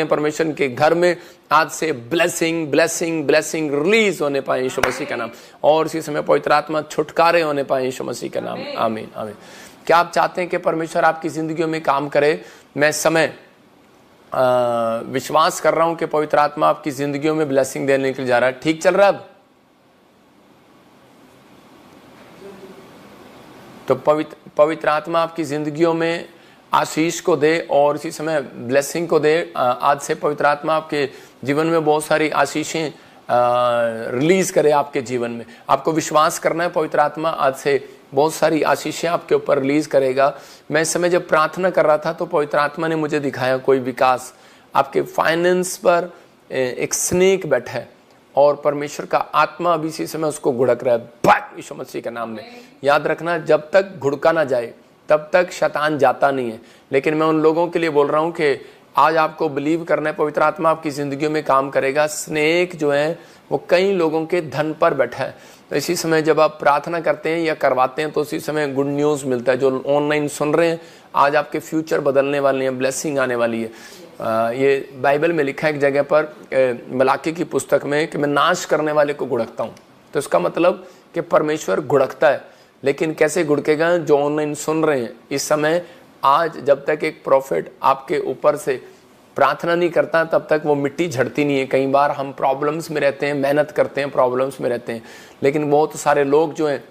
परमेश्वर के घर में आज से ब्लेसिंग ब्लेसिंग ब्लेसिंग रिलीज होने पाए यीशु मसीह का नाम, और इसी समय पवित्र आत्मा छुटकारे होने पाए यीशु मसीह का नाम। आमीन आमीन। क्या आप चाहते हैं कि परमेश्वर आपकी जिंदगियों में काम करे? मैं समय विश्वास कर रहा हूं कि पवित्र आत्मा आपकी जिंदगियों में ब्लेसिंग देने के लिए जा रहा है। ठीक चल रहा है अब? तो पवित्र आत्मा आपकी जिंदगियों में आशीष को दे और इसी समय ब्लेसिंग को दे। आज से पवित्र आत्मा आपके जीवन में बहुत सारी आशीषें रिलीज करे आपके जीवन में। आपको विश्वास करना है, पवित्र आत्मा आज से बहुत सारी आशीषें आपके ऊपर रिलीज करेगा। मैं इस समय जब प्रार्थना कर रहा था तो पवित्र आत्मा ने मुझे दिखाया कोई विकास आपके फाइनेंस पर। एक स्नेक बैठा है और परमेश्वर का आत्मा अभी इसी समय उसको घुड़क रहा है यीशु मसीह के नाम में। याद रखना, जब तक घुड़का ना जाए तब तक शैतान जाता नहीं है। लेकिन मैं उन लोगों के लिए बोल रहा हूं कि आज आपको बिलीव करना है, पवित्र आत्मा आपकी जिंदगियों में काम करेगा। स्नेक जो है वो कई लोगों के धन पर बैठा है। तो इसी समय जब आप प्रार्थना करते हैं या करवाते हैं तो उसी समय गुड न्यूज़ मिलता है। जो ऑनलाइन सुन रहे हैं, आज आपके फ्यूचर बदलने वाले हैं, ब्लेसिंग आने वाली है। ये बाइबल में लिखा है एक जगह पर, मलाकी की पुस्तक में, कि मैं नाश करने वाले को घुड़कता हूँ। तो इसका मतलब कि परमेश्वर घुड़कता है। लेकिन कैसे घुड़केगा? जो ऑनलाइन सुन रहे हैं इस समय, आज जब तक एक प्रॉफिट आपके ऊपर से प्रार्थना नहीं करता तब तक वो मिट्टी झड़ती नहीं है। कई बार हम प्रॉब्लम्स में रहते हैं, मेहनत करते हैं, प्रॉब्लम्स में रहते हैं, लेकिन बहुत सारे लोग जो हैं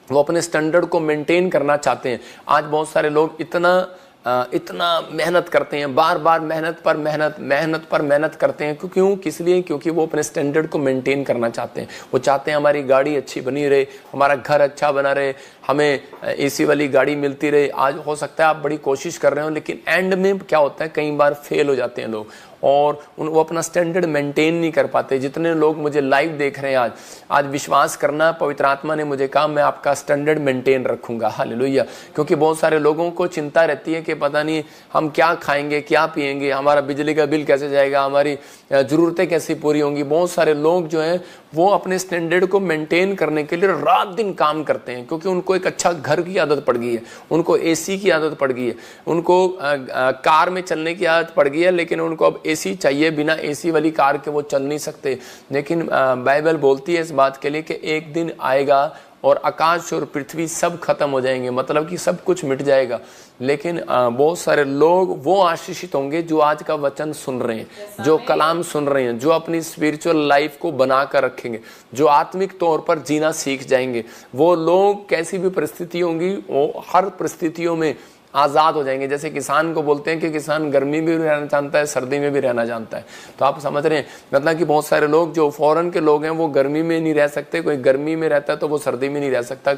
वो अपने स्टैंडर्ड को मेंटेन करना चाहते हैं। आज बहुत सारे लोग इतना मेहनत करते हैं, बार बार मेहनत पर मेहनत करते हैं। क्यों? किस लिए? क्योंकि वो अपने स्टैंडर्ड को मेंटेन करना चाहते हैं। वो चाहते हैं हमारी गाड़ी अच्छी बनी रहे, हमारा घर अच्छा बना रहे, हमें एसी वाली गाड़ी मिलती रहे। आज हो सकता है आप बड़ी कोशिश कर रहे हो, लेकिन एंड में क्या होता है, कई बार फेल हो जाते हैं लोग और वो अपना स्टैंडर्ड मेंटेन नहीं कर पाते। जितने लोग मुझे लाइव देख रहे हैं आज विश्वास करना, पवित्र आत्मा ने मुझे कहा मैं आपका स्टैंडर्ड मेंटेन रखूंगा। हालेलुया। क्योंकि बहुत सारे लोगों को चिंता रहती है कि पता नहीं हम क्या खाएंगे, क्या पिएंगे, हमारा बिजली का बिल कैसे जाएगा, हमारी ज़रूरतें कैसी पूरी होंगी। बहुत सारे लोग जो हैं वो अपने स्टैंडर्ड को मेंटेन करने के लिए रात दिन काम करते हैं, क्योंकि उनको एक अच्छा घर की आदत पड़ गई है, उनको एसी की आदत पड़ गई है, उनको कार में चलने की आदत पड़ गई है, लेकिन उनको अब एसी चाहिए। बिना एसी वाली कार के वो चल नहीं सकते। लेकिन बाइबल बोलती है इस बात के लिए कि एक दिन आएगा और आकाश और पृथ्वी सब खत्म हो जाएंगे, मतलब कि सब कुछ मिट जाएगा। लेकिन बहुत सारे लोग वो आशीषित होंगे जो आज का वचन सुन रहे हैं, जो कलाम सुन रहे हैं, जो अपनी स्पिरिचुअल लाइफ को बना कर रखेंगे, जो आत्मिक तौर पर जीना सीख जाएंगे। वो लोग कैसी भी परिस्थिति होंगी वो हर परिस्थितियों में आज़ाद हो जाएंगे। जैसे किसान को बोलते हैं कि किसान गर्मी में भी रहना जानता है, सर्दी में भी रहना जानता है। तो आप समझ रहे हैं, मतलब कि बहुत सारे लोग जो फॉरेन के लोग हैं वो गर्मी में नहीं रह सकते, कोई गर्मी में रहता है तो वो सर्दी में नहीं रह सकता।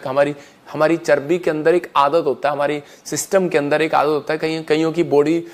हमारी चर्बी के अंदर एक आदत होता है, हमारी सिस्टम के अंदर एक आदत होता है। कईयों की बॉडी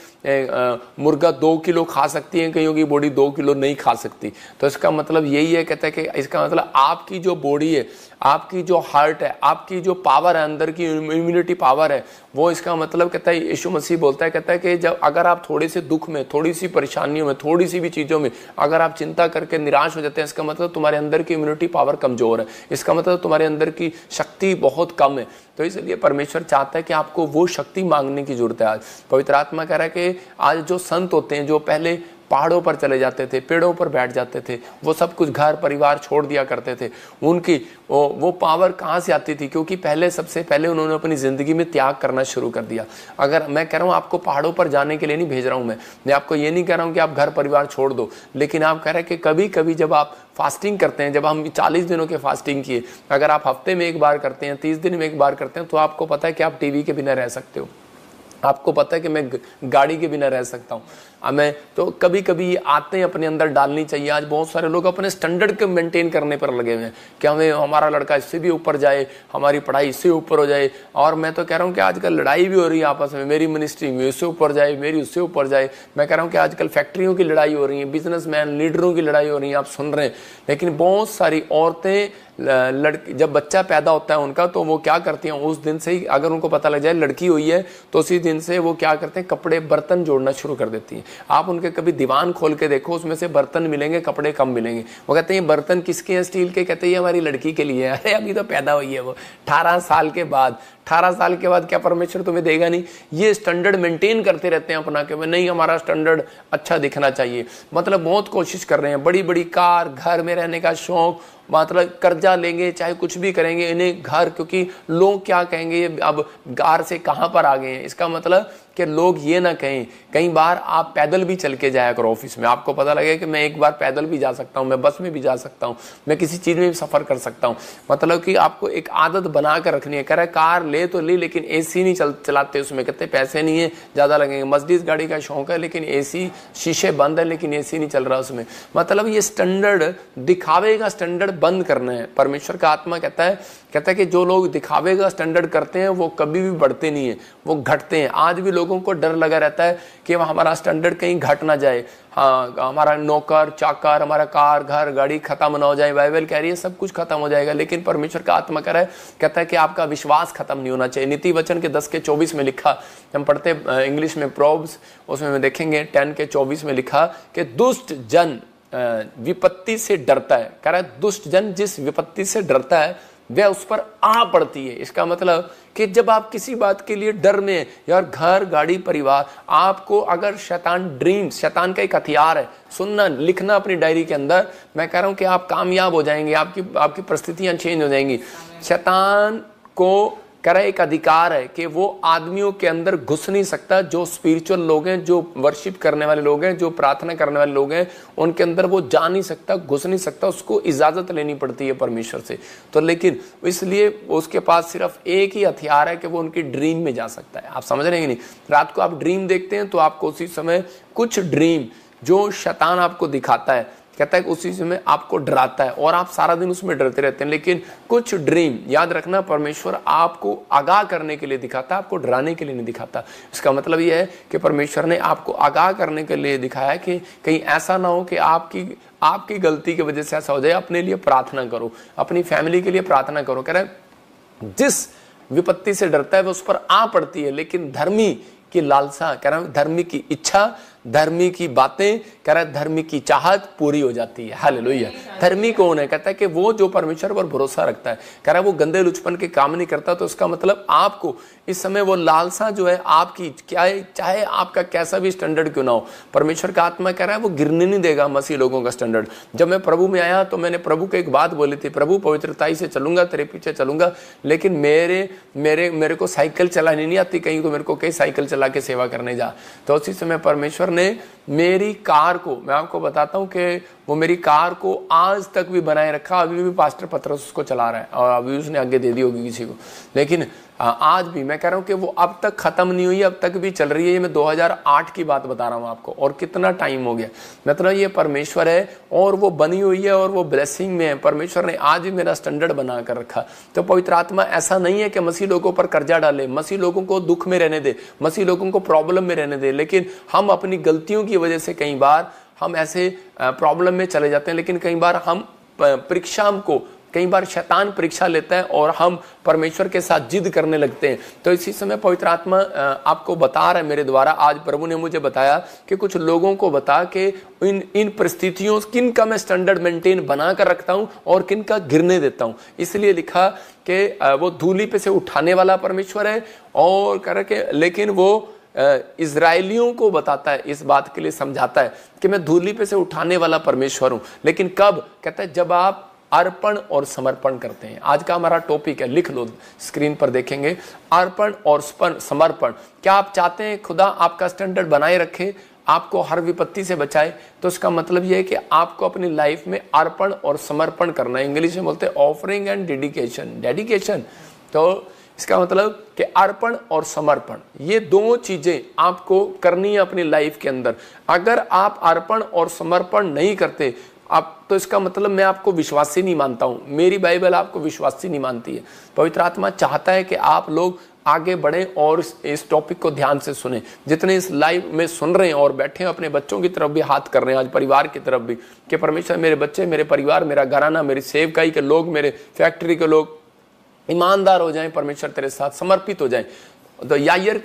मुर्गा 2 किलो खा सकती है, कईयों की बॉडी 2 किलो नहीं खा सकती। तो इसका मतलब यही है, कहता है कि इसका मतलब आपकी जो बॉडी है, आपकी जो हार्ट है, आपकी जो पावर है, अंदर की इम्यूनिटी पावर है, वो इसका मतलब कहता है, यीशु मसीह बोलता है, कहता है कि जब अगर आप थोड़े से दुख में, थोड़ी सी परेशानियों में, थोड़ी सी भी चीज़ों में अगर आप चिंता करके निराश हो जाते हैं, इसका मतलब तुम्हारे अंदर की इम्यूनिटी पावर कमज़ोर है, इसका मतलब तुम्हारे अंदर की शक्ति बहुत कम है। तो इसलिए परमेश्वर चाहता है कि आपको वो शक्ति मांगने की जरूरत है। आज पवित्र आत्मा कह रहा है कि आज जो संत होते हैं, जो पहले पहाड़ों पर चले जाते थे, पेड़ों पर बैठ जाते थे, वो सब कुछ घर परिवार छोड़ दिया करते थे, उनकी वो पावर कहाँ से आती थी? क्योंकि सबसे पहले उन्होंने अपनी ज़िंदगी में त्याग करना शुरू कर दिया। अगर मैं कह रहा हूँ आपको पहाड़ों पर जाने के लिए नहीं भेज रहा हूँ, मैं आपको ये नहीं कह रहा हूँ कि आप घर परिवार छोड़ दो, लेकिन आप कह रहे हैं कि कभी कभी जब आप फास्टिंग करते हैं, जब हम 40 दिनों के फास्टिंग किए, अगर आप हफ्ते में एक बार करते हैं, 30 दिन में एक बार करते हैं, तो आपको पता है कि आप टीवी के बिना रह सकते हो, आपको पता है कि मैं गाड़ी के बिना रह सकता हूँ। हमें तो कभी कभी आते अपने अंदर डालनी चाहिए। आज बहुत सारे लोग अपने स्टैंडर्ड को मेंटेन करने पर लगे हुए हैं कि हमें हमारा लड़का इससे भी ऊपर जाए, हमारी पढ़ाई इससे ऊपर हो जाए। और मैं तो कह रहा हूँ कि आजकल लड़ाई भी हो रही है आपस में, मेरी मिनिस्ट्री में इससे ऊपर जाए, मेरी उससे ऊपर जाए। मैं कह रहा हूँ कि आजकल फैक्ट्रियों की लड़ाई हो रही है, बिजनेसमैन लीडरों की लड़ाई हो रही है, आप सुन रहे हैं। लेकिन बहुत सारी औरतें लड़की जब बच्चा पैदा होता है उनका, तो वो क्या करती हैं, उस दिन से ही अगर उनको पता लग जाए लड़की हुई है तो उसी दिन से वो क्या करते हैं, कपड़े बर्तन जोड़ना शुरू कर देती हैं। आप उनके कभी दीवान खोल के देखो, उसमें से बर्तन मिलेंगे, कपड़े कम मिलेंगे। वो कहते हैं ये बर्तन किसके हैं? स्टील के। कहते हैं ये हमारी लड़की के लिए है। अरे अभी तो पैदा हुई है वो, 18 साल के बाद 18 साल के बाद क्या परमेश्वर तुम्हें देगा नहीं? ये स्टैंडर्ड मेंटेन करते रहते हैं अपना, कि नहीं हमारा स्टैंडर्ड अच्छा दिखना चाहिए, मतलब बहुत कोशिश कर रहे हैं, बड़ी बड़ी कार, घर में रहने का शौक, मतलब कर्जा लेंगे चाहे कुछ भी करेंगे इन्हें घर, क्योंकि लोग क्या कहेंगे अब कार से कहाँ पर आ गए हैं। इसका मतलब कि लोग ये ना कहें। कई बार आप पैदल भी चल के जाया करो ऑफिस में, आपको पता लगे कि मैं एक बार पैदल भी जा सकता हूँ, मैं बस में भी जा सकता हूँ, मैं किसी चीज़ में भी सफ़र कर सकता हूँ। मतलब कि आपको एक आदत बना कर रखनी है। कह रहा है कार ले तो ली लेकिन एसी नहीं चलाते उसमें, कहते पैसे नहीं है ज़्यादा लगेंगे। मर्सिडीज गाड़ी का शौक है लेकिन एसी, शीशे बंद है लेकिन एसी नहीं चल रहा उसमें। मतलब ये स्टैंडर्ड, दिखावे का स्टैंडर्ड बंद करना है। परमेश्वर का आत्मा कहता है कि जो लोग दिखावे का स्टैंडर्ड करते हैं वो कभी भी बढ़ते नहीं है, वो घटते हैं। आज भी लोगों को डर लगा रहता है कि हमारा स्टैंडर्ड कहीं घट ना जाए, हाँ हमारा नौकर चाकर, हमारा कार घर गाड़ी खत्म ना हो जाए। बाइबल कह रही है सब कुछ खत्म हो जाएगा, लेकिन परमेश्वर का आत्मा कह रहा है, कहता है कि आपका विश्वास खत्म नहीं होना चाहिए। नीति वचन के 10:24 में लिखा, हम पढ़ते इंग्लिश में प्रोव्स, उसमें देखेंगे 10:24 में लिखा कि दुष्ट जन विपत्ति से डरता है। कह रहा है दुष्ट जन जिस विपत्ति से डरता है वह उस पर आ पड़ती है। इसका मतलब कि जब आप किसी बात के लिए डर में, यार घर गाड़ी परिवार, आपको अगर शैतान ड्रीम्स, शैतान का एक हथियार है, सुनना लिखना अपनी डायरी के अंदर, मैं कह रहा हूं कि आप कामयाब हो जाएंगे, आपकी परिस्थितियां चेंज हो जाएंगी। शैतान को कह रहा है एक अधिकार है कि वो आदमियों के अंदर घुस नहीं सकता। जो स्पिरिचुअल लोग हैं, जो वर्शिप करने वाले लोग हैं, जो प्रार्थना करने वाले लोग हैं, उनके अंदर वो जा नहीं सकता, घुस नहीं सकता, उसको इजाजत लेनी पड़ती है परमेश्वर से। तो लेकिन इसलिए उसके पास सिर्फ एक ही हथियार है कि वो उनकी ड्रीम में जा सकता है। आप समझ रहे हैं कि नहीं? रात को आप ड्रीम देखते हैं तो आपको उसी समय कुछ ड्रीम जो शैतान आपको दिखाता है, कहता है कि उसी समय आपको डराता है और आप सारा दिन उसमें डरते रहते हैं। लेकिन कुछ ड्रीम, याद रखना, परमेश्वर आपको आगाह करने के लिए दिखाता है, आपको डराने के लिए नहीं दिखाता। इसका मतलब यह है कि परमेश्वर ने आपको आगाह करने के लिए दिखाया कि कहीं ऐसा ना हो कि आपकी गलती की वजह से ऐसा हो जाए। अपने लिए प्रार्थना करो, अपनी फैमिली के लिए प्रार्थना करो। कह रहा है जिस विपत्ति से डरता है वो उस पर आ पड़ती है, लेकिन धर्मी की लालसा, कह रहा है धर्मी की इच्छा, धर्मी की बातें, कह रहा है धर्मी की चाहत पूरी हो जाती है। हालेलुया। धर्मी कौन है? कहता है कि वो जो परमेश्वर पर भरोसा रखता है। कह रहा है वो गंदे लुचपन के काम नहीं करता। तो इसका मतलब आपको इस समय वो लालसा जो है आपकी, क्या है, चाहे आपका कैसा भी स्टैंडर्ड क्यों ना हो, परमेश्वर का आत्मा कह रहा है वो गिरने नहीं देगा मसीह लोगों का स्टैंडर्ड। जब मैं प्रभु में आया तो मैंने प्रभु को एक बात बोली थी, प्रभु पवित्रताई से चलूंगा, तेरे पीछे चलूंगा, लेकिन मेरे को साइकिल चलानी नहीं आती, कहीं तो मेरे को कई साइकिल चला के सेवा करने जा। तो उसी समय परमेश्वर ने मेरी कार को, मैं आपको बताता हूं कि वो मेरी कार को आज तक भी बनाए रखा। अभी भी पास्टर पतरस उसको चला रहा है और अभी उसने आगे दे दी होगी किसी को, लेकिन आज भी मैं कह रहा हूं कि वो अब तक खत्म नहीं हुई, अब तक भी चल रही है। ये मैं 2008 की बात बता रहा हूं आपको, और कितना टाइम हो गया। मतलब ये परमेश्वर है और वो बनी हुई है और वो ब्लेसिंग में है। परमेश्वर ने आज भी मेरा स्टैंडर्ड बना कर रखा। तो पवित्र आत्मा ऐसा नहीं है कि मसीह लोगों पर कर्जा डाले, मसीह लोगों को दुख में रहने दे, मसीह लोगों को प्रॉब्लम में रहने दे। लेकिन हम अपनी गलतियों की वजह से कई बार हम ऐसे प्रॉब्लम में चले जाते हैं। लेकिन कई बार हम परीक्षा को, कई बार शैतान परीक्षा लेता है और हम परमेश्वर के साथ जिद करने लगते हैं। तो इसी समय पवित्र आत्मा आपको बता रहा है मेरे द्वारा, आज प्रभु ने मुझे बताया कि कुछ लोगों को बता के इन परिस्थितियों, किन का मैं स्टैंडर्ड मेंटेन बना कर रखता हूं और किन का गिरने देता हूं। इसलिए लिखा कि वो धूली पे से उठाने वाला परमेश्वर है और करके, लेकिन वो इजराइलियों को बताता है, इस बात के लिए समझाता है कि मैं धूली पे से उठाने वाला परमेश्वर हूं। लेकिन कब? कहता है जब आप अर्पण और समर्पण करते हैं। आज का हमारा टॉपिक है, लिख लो, स्क्रीन पर देखेंगे, अर्पण और समर्पण। क्या आप चाहते हैं खुदा आपका स्टैंडर्ड बनाए रखे, आपको हर विपत्ति से बचाए? तो इसका मतलब यह है कि आपको अपनी लाइफ में अर्पण और समर्पण करना है। इंग्लिश में बोलते हैं ऑफरिंग एंड डेडिकेशन। तो इसका मतलब कि अर्पण और समर्पण, ये दो चीजें आपको करनी है अपनी लाइफ के अंदर। अगर आप अर्पण और समर्पण नहीं करते आप, तो इसका मतलब मैं आपको विश्वासी नहीं मानता हूं। मेरी बाइबल आपको विश्वासी नहीं मानती है। पवित्र आत्मा चाहता है कि आप लोग आगे बढ़ें और इस टॉपिक को ध्यान से सुने। जितने इस लाइव में सुन रहे हैं और बैठे हैं, अपने बच्चों की तरफ भी हाथ कर रहे हैं, आज परिवार की तरफ भी, कि परमेश्वर मेरे बच्चे, मेरे परिवार, मेरा घराना, मेरी सेवकाई के लोग, मेरे फैक्ट्री के लोग ईमानदार हो जाएं, परमेश्वर तेरे साथ समर्पित हो जाएं। तो यायर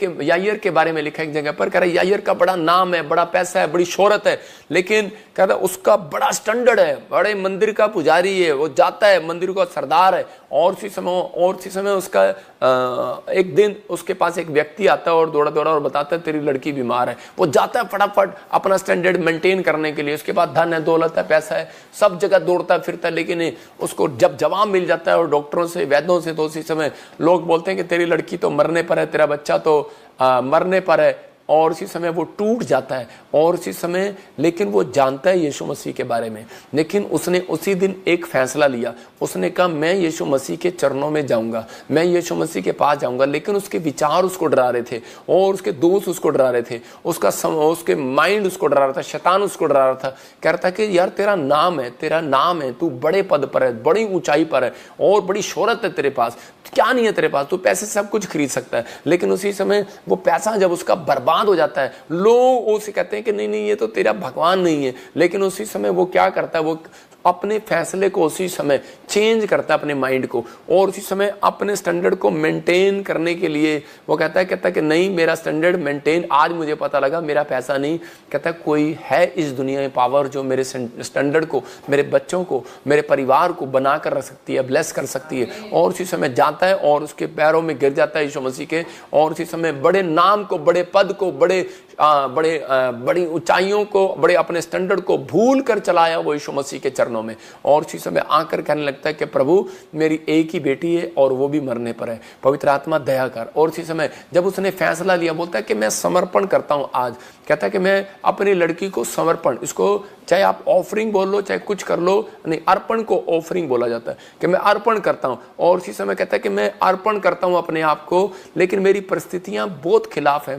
के बारे में लिखा एक जगह पर, कह रहा है यायर का बड़ा नाम है, बड़ा पैसा है, बड़ी शोहरत है, लेकिन कह रहा उसका बड़ा स्टैंडर्ड है, बड़े मंदिर का पुजारी है, वो जाता है, मंदिर का सरदार है, और सी समय उसका एक दिन उसके पास एक व्यक्ति आता है और दौड़ा दौड़ा और बताता है तेरी लड़की बीमार है। वो जाता है फटाफट अपना स्टैंडर्ड मेंटेन करने के लिए, उसके बाद धन है, दौलत है, पैसा है, सब जगह दौड़ता फिरता है, लेकिन उसको जब जवाब मिल जाता है और डॉक्टरों से, वैद्यों से, तो उसी समय लोग बोलते हैं कि तेरी लड़की तो मरने पर है, तेरा बच्चा तो मरने पर है, और उसी समय वो टूट जाता है। और उसी समय लेकिन वो जानता है यीशु मसीह के बारे में, लेकिन उसने उसी दिन एक फैसला लिया। उसने कहा मैं यीशु मसीह के चरणों में जाऊंगा, मैं यीशु मसीह के पास जाऊंगा। लेकिन उसके विचार उसको डरा रहे थे और उसके दोस्त उसको डरा रहे थे, उसके माइंड उसको डरा रहा था, शैतान उसको डरा रहा था। कह रहा था कि यार तेरा नाम है, तेरा नाम है, तू बड़े पद पर है, बड़ी ऊंचाई पर है और बड़ी शोहरत है तेरे पास, क्या नहीं है तेरे पास, तू पैसे से सब कुछ खरीद सकता है। लेकिन उसी समय वो पैसा जब उसका बर्बाद हो जाता है, लोग उसे कहते हैं कि नहीं नहीं ये तो तेरा भगवान नहीं है। लेकिन उसी समय वो क्या करता है, वो अपने फैसले को उसी समय चेंज करता है, अपने माइंड को, और उसी समय अपने स्टैंडर्ड को मेंटेन करने के लिए वो कहता है कि नहीं मेरा स्टैंडर्ड मेंटेन, आज मुझे पता लगा मेरा पैसा नहीं, कहता है कोई है इस दुनिया में पावर जो मेरे स्टैंडर्ड को, मेरे बच्चों को, मेरे परिवार को बना कर रख सकती है, ब्लेस कर सकती है। और उसी समय जाता है और उसके पैरों में गिर जाता है यीशु मसीह के, और उसी समय बड़े नाम को, बड़े पद को, बड़ी ऊंचाइयों को, बड़े अपने स्टैंडर्ड को भूल कर चलाया वो यीशु मसीह के चरणों में। और उसी समय आकर कहने लगता है कि प्रभु मेरी एक ही बेटी है और वो भी मरने पर है, पवित्र आत्मा दया कर। और उसी समय जब उसने फैसला लिया, बोलता है कि मैं समर्पण करता हूं आज, कहता है कि मैं अपनी लड़की को समर्पण, इसको चाहे आप ऑफरिंग बोल लो चाहे कुछ कर लो, नहीं अर्पण को ऑफरिंग बोला जाता है, कि मैं अर्पण करता हूं। और उसी समय कहता है कि मैं अर्पण करता हूं अपने आप को, लेकिन मेरी परिस्थितियां बहुत खिलाफ है,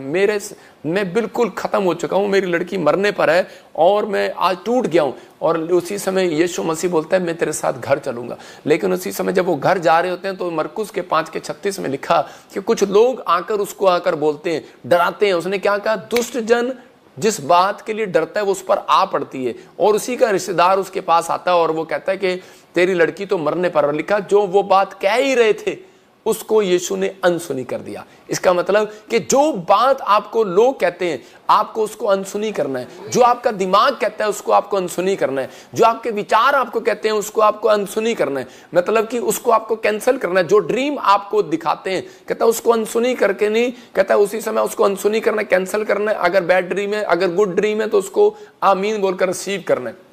मैं बिल्कुल खत्म हो चुका हूं, मेरी लड़की मरने पर है और मैं आज टूट गया हूं। और उसी समय यीशु मसीह बोलता है मैं तेरे साथ घर चलूंगा। लेकिन उसी समय जब वो घर जा रहे होते हैं तो मरकुस के 5:36 में लिखा कि कुछ लोग आकर उसको आकर बोलते हैं, डराते हैं। उसने क्या कहा, दुष्ट जन जिस बात के लिए डरता है वो उस पर आ पड़ती है। और उसी का रिश्तेदार उसके पास आता है और वो कहता है कि तेरी लड़की तो मरने पर, लिखा जो वो बात कह ही रहे थे उसको यीशु ने अनसुनी कर दिया। इसका मतलब कि जो बात आपको लोग कहते हैं आपको उसको अनसुनी करना है, जो आपका दिमाग कहता है उसको आपको अनसुनी करना है, जो आपके विचार आपको कहते हैं उसको आपको अनसुनी करना है, मतलब कि उसको आपको कैंसिल करना है। जो ड्रीम आपको दिखाते हैं कहता है उसको अनसुनी करके नहीं, कहता है उसी समय उसको अनसुनी करना है, कैंसिल करना है। अगर बैड ड्रीम है, अगर गुड ड्रीम है तो उसको आमीन बोलकर रिसीव करना है,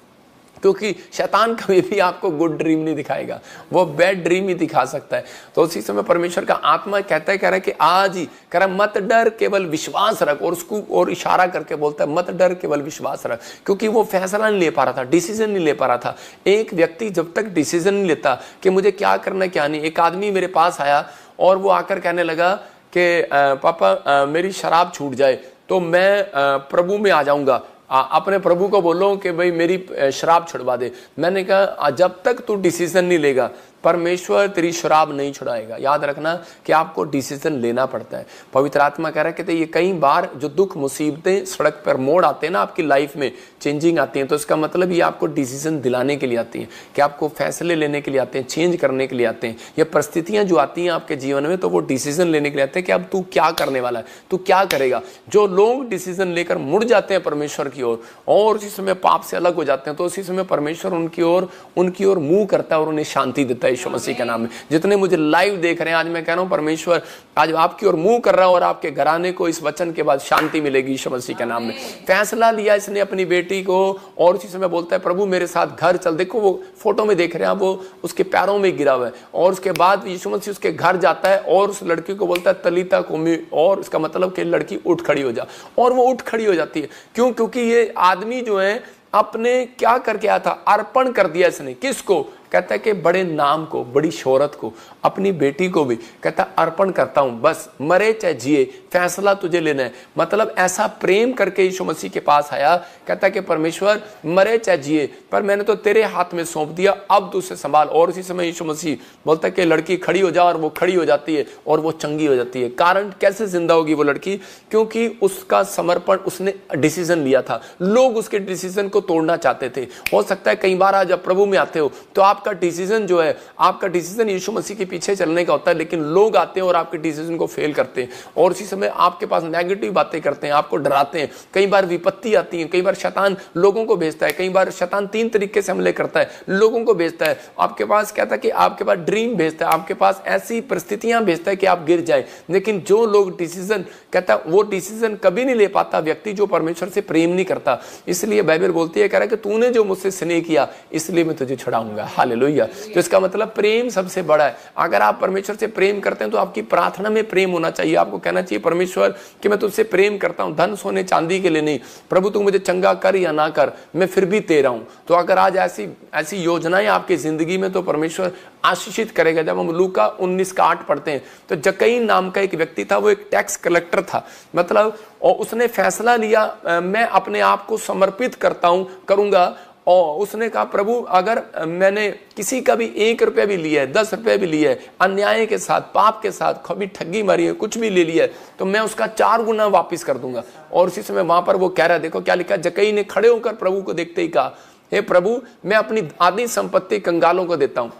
क्योंकि शैतान कभी भी आपको गुड ड्रीम नहीं दिखाएगा, वो बैड ड्रीम ही दिखा सकता है। तो उसी समय परमेश्वर का आत्मा कहता है, कह रहा है कि आज ही कह रहा मत डर केवल विश्वास रख, और उसको और इशारा करके बोलता है मत डर केवल विश्वास रख, क्योंकि वो फैसला नहीं ले पा रहा था, डिसीजन नहीं ले पा रहा था। एक व्यक्ति जब तक डिसीजन नहीं लेता कि मुझे क्या करना है क्या नहीं। एक आदमी मेरे पास आया और वो आकर कहने लगा कि पापा मेरी शराब छूट जाए तो मैं प्रभु में आ जाऊंगा, अपने प्रभु को बोलो कि भाई मेरी शराब छुड़वा दे। मैंने कहा जब तक तू डिसीजन नहीं लेगा परमेश्वर तेरी शराब नहीं छुड़ाएगा। याद रखना कि आपको डिसीजन लेना पड़ता है। पवित्र आत्मा कह रहा है कि ये कई बार जो दुख मुसीबतें सड़क पर मोड़ आते हैं ना, आपकी लाइफ में चेंजिंग आती हैं, तो इसका मतलब ये आपको डिसीजन दिलाने के लिए आती हैं, कि आपको फैसले लेने के लिए आते हैं, चेंज करने के लिए आते हैं। ये परिस्थितियां जो आती हैं आपके जीवन में तो वो डिसीजन लेने के लिए आते हैं कि अब तू क्या करने वाला है, तू क्या करेगा। जो लोग डिसीजन लेकर मुड़ जाते हैं परमेश्वर की ओर और उसी समय पाप से अलग हो जाते हैं, तो उसी समय परमेश्वर उनकी ओर मुंह करता है और उन्हें शांति देता है यीशु मसीह के नाम में। जितने मुझे लाइव देख रहे हैं आज मैं कह रहा हूं परमेश्वर आज आपकी ओर मुंह कर रहा है और आपके घराने को इस वचन के बाद शांति मिलेगी यीशु मसीह के नाम में। फैसला लिया इसने अपनी बेटी को और उसी समय बोलता है प्रभु मेरे साथ घर चल। देखो वो फोटो में देख रहे हैं, वो उसके पैरों में गिरा हुआ है और उसके बाद यीशु मसीह उसके घर जाता है और उस लड़की को बोलता है तलीता कुमी, और इसका मतलब कि लड़की उठ खड़ी हो जा, और वो उठ खड़ी हो जाती है। क्यों? क्योंकि ये आदमी जो है अपने क्या करके आया था, अर्पण कर दिया इसने। किसको? कहता है कि बड़े नाम को, बड़ी शोहरत को, अपनी बेटी को भी कहता अर्पण करता हूं, बस मरे चाहे जिए फैसला तुझे लेना है। मतलब ऐसा प्रेम करके यीशु मसीह के पास आया, कहता है कि परमेश्वर मरे चाहे जिए पर मैंने तो तेरे हाथ में सौंप दिया, अब तू उसे संभाल। और उसी समय यीशु मसीह बोलता है कि लड़की खड़ी हो जा, और वो खड़ी हो जाती है और वो चंगी हो जाती है। कारण कैसे जिंदा होगी वो लड़की? क्योंकि उसका समर्पण, उसने डिसीजन लिया था। लोग उसके डिसीजन को तोड़ना चाहते थे। हो सकता है कई बार आज आप प्रभु में आते हो तो आप आपका डिसीजन जो है, आपका डिसीजन यीशु मसीह के पीछे चलने का होता है, लेकिन लोग आते हैं और आपके डिसीजन को फेल करते हैं और उसी समय आपके पास नेगेटिव बातें करते हैं, आपको डराते हैं। कई बार विपत्ति आती है, कई बार शैतान लोगों को भेजता है, कई बार शैतान 3 तरीके से हमले करता है, लोगों को भेजता है, आपके पास कहता है कि आपके पास ड्रीम भेजता है, आपके पास ऐसी परिस्थितियां भेजता है कि आप गिर जाए। लेकिन जो लोग डिसीजन कहता है वो डिसीजन कभी नहीं ले पाता व्यक्ति जो परमेश्वर से प्रेम नहीं करता। इसलिए बाइबल बोलती है, कह रहा है कि तूने जो मुझसे स्नेह किया इसलिए मैं तुझे छुड़ाऊंगा। हालेलुया। तो इसका मतलब प्रेम सबसे बड़ा है। अगर आप परमेश्वर से प्रेम करते हैं तो आपकी प्रार्थना में प्रेम होना चाहिए। आपको कहना चाहिए परमेश्वर कि मैं तुझसे प्रेम करता हूं, धन सोने चांदी के लिए नहीं, प्रभु तू मुझे चंगा कर या ना कर, मैं फिर भी तेरा हूं। तो अगर आज ऐसी योजनाएं आपकी जिंदगी में, तो परमेश्वर आशीषित करेगा। जब हम लूका 19:8 पढ़ते हैं तो जक्कई नाम का एक व्यक्ति था, वो एक टैक्स कलेक्टर था, मतलब, और उसने फैसला लिया मैं अपने आप को समर्पित करूंगा। और उसने कहा प्रभु अगर मैंने किसी का भी 1 रुपया भी लिया है, 10 रुपये भी लिए है, अन्याय के साथ, पाप के साथ, कभी ठगी मारी है, कुछ भी ले लिया है, तो मैं उसका 4 गुना वापिस कर दूंगा। और उसी समय वहां पर वो कह रहा है, देखो क्या लिखा, जक्कई ने खड़े होकर प्रभु को देखते ही कहा, हे प्रभु मैं अपनी आधी संपत्ति कंगालों को देता हूं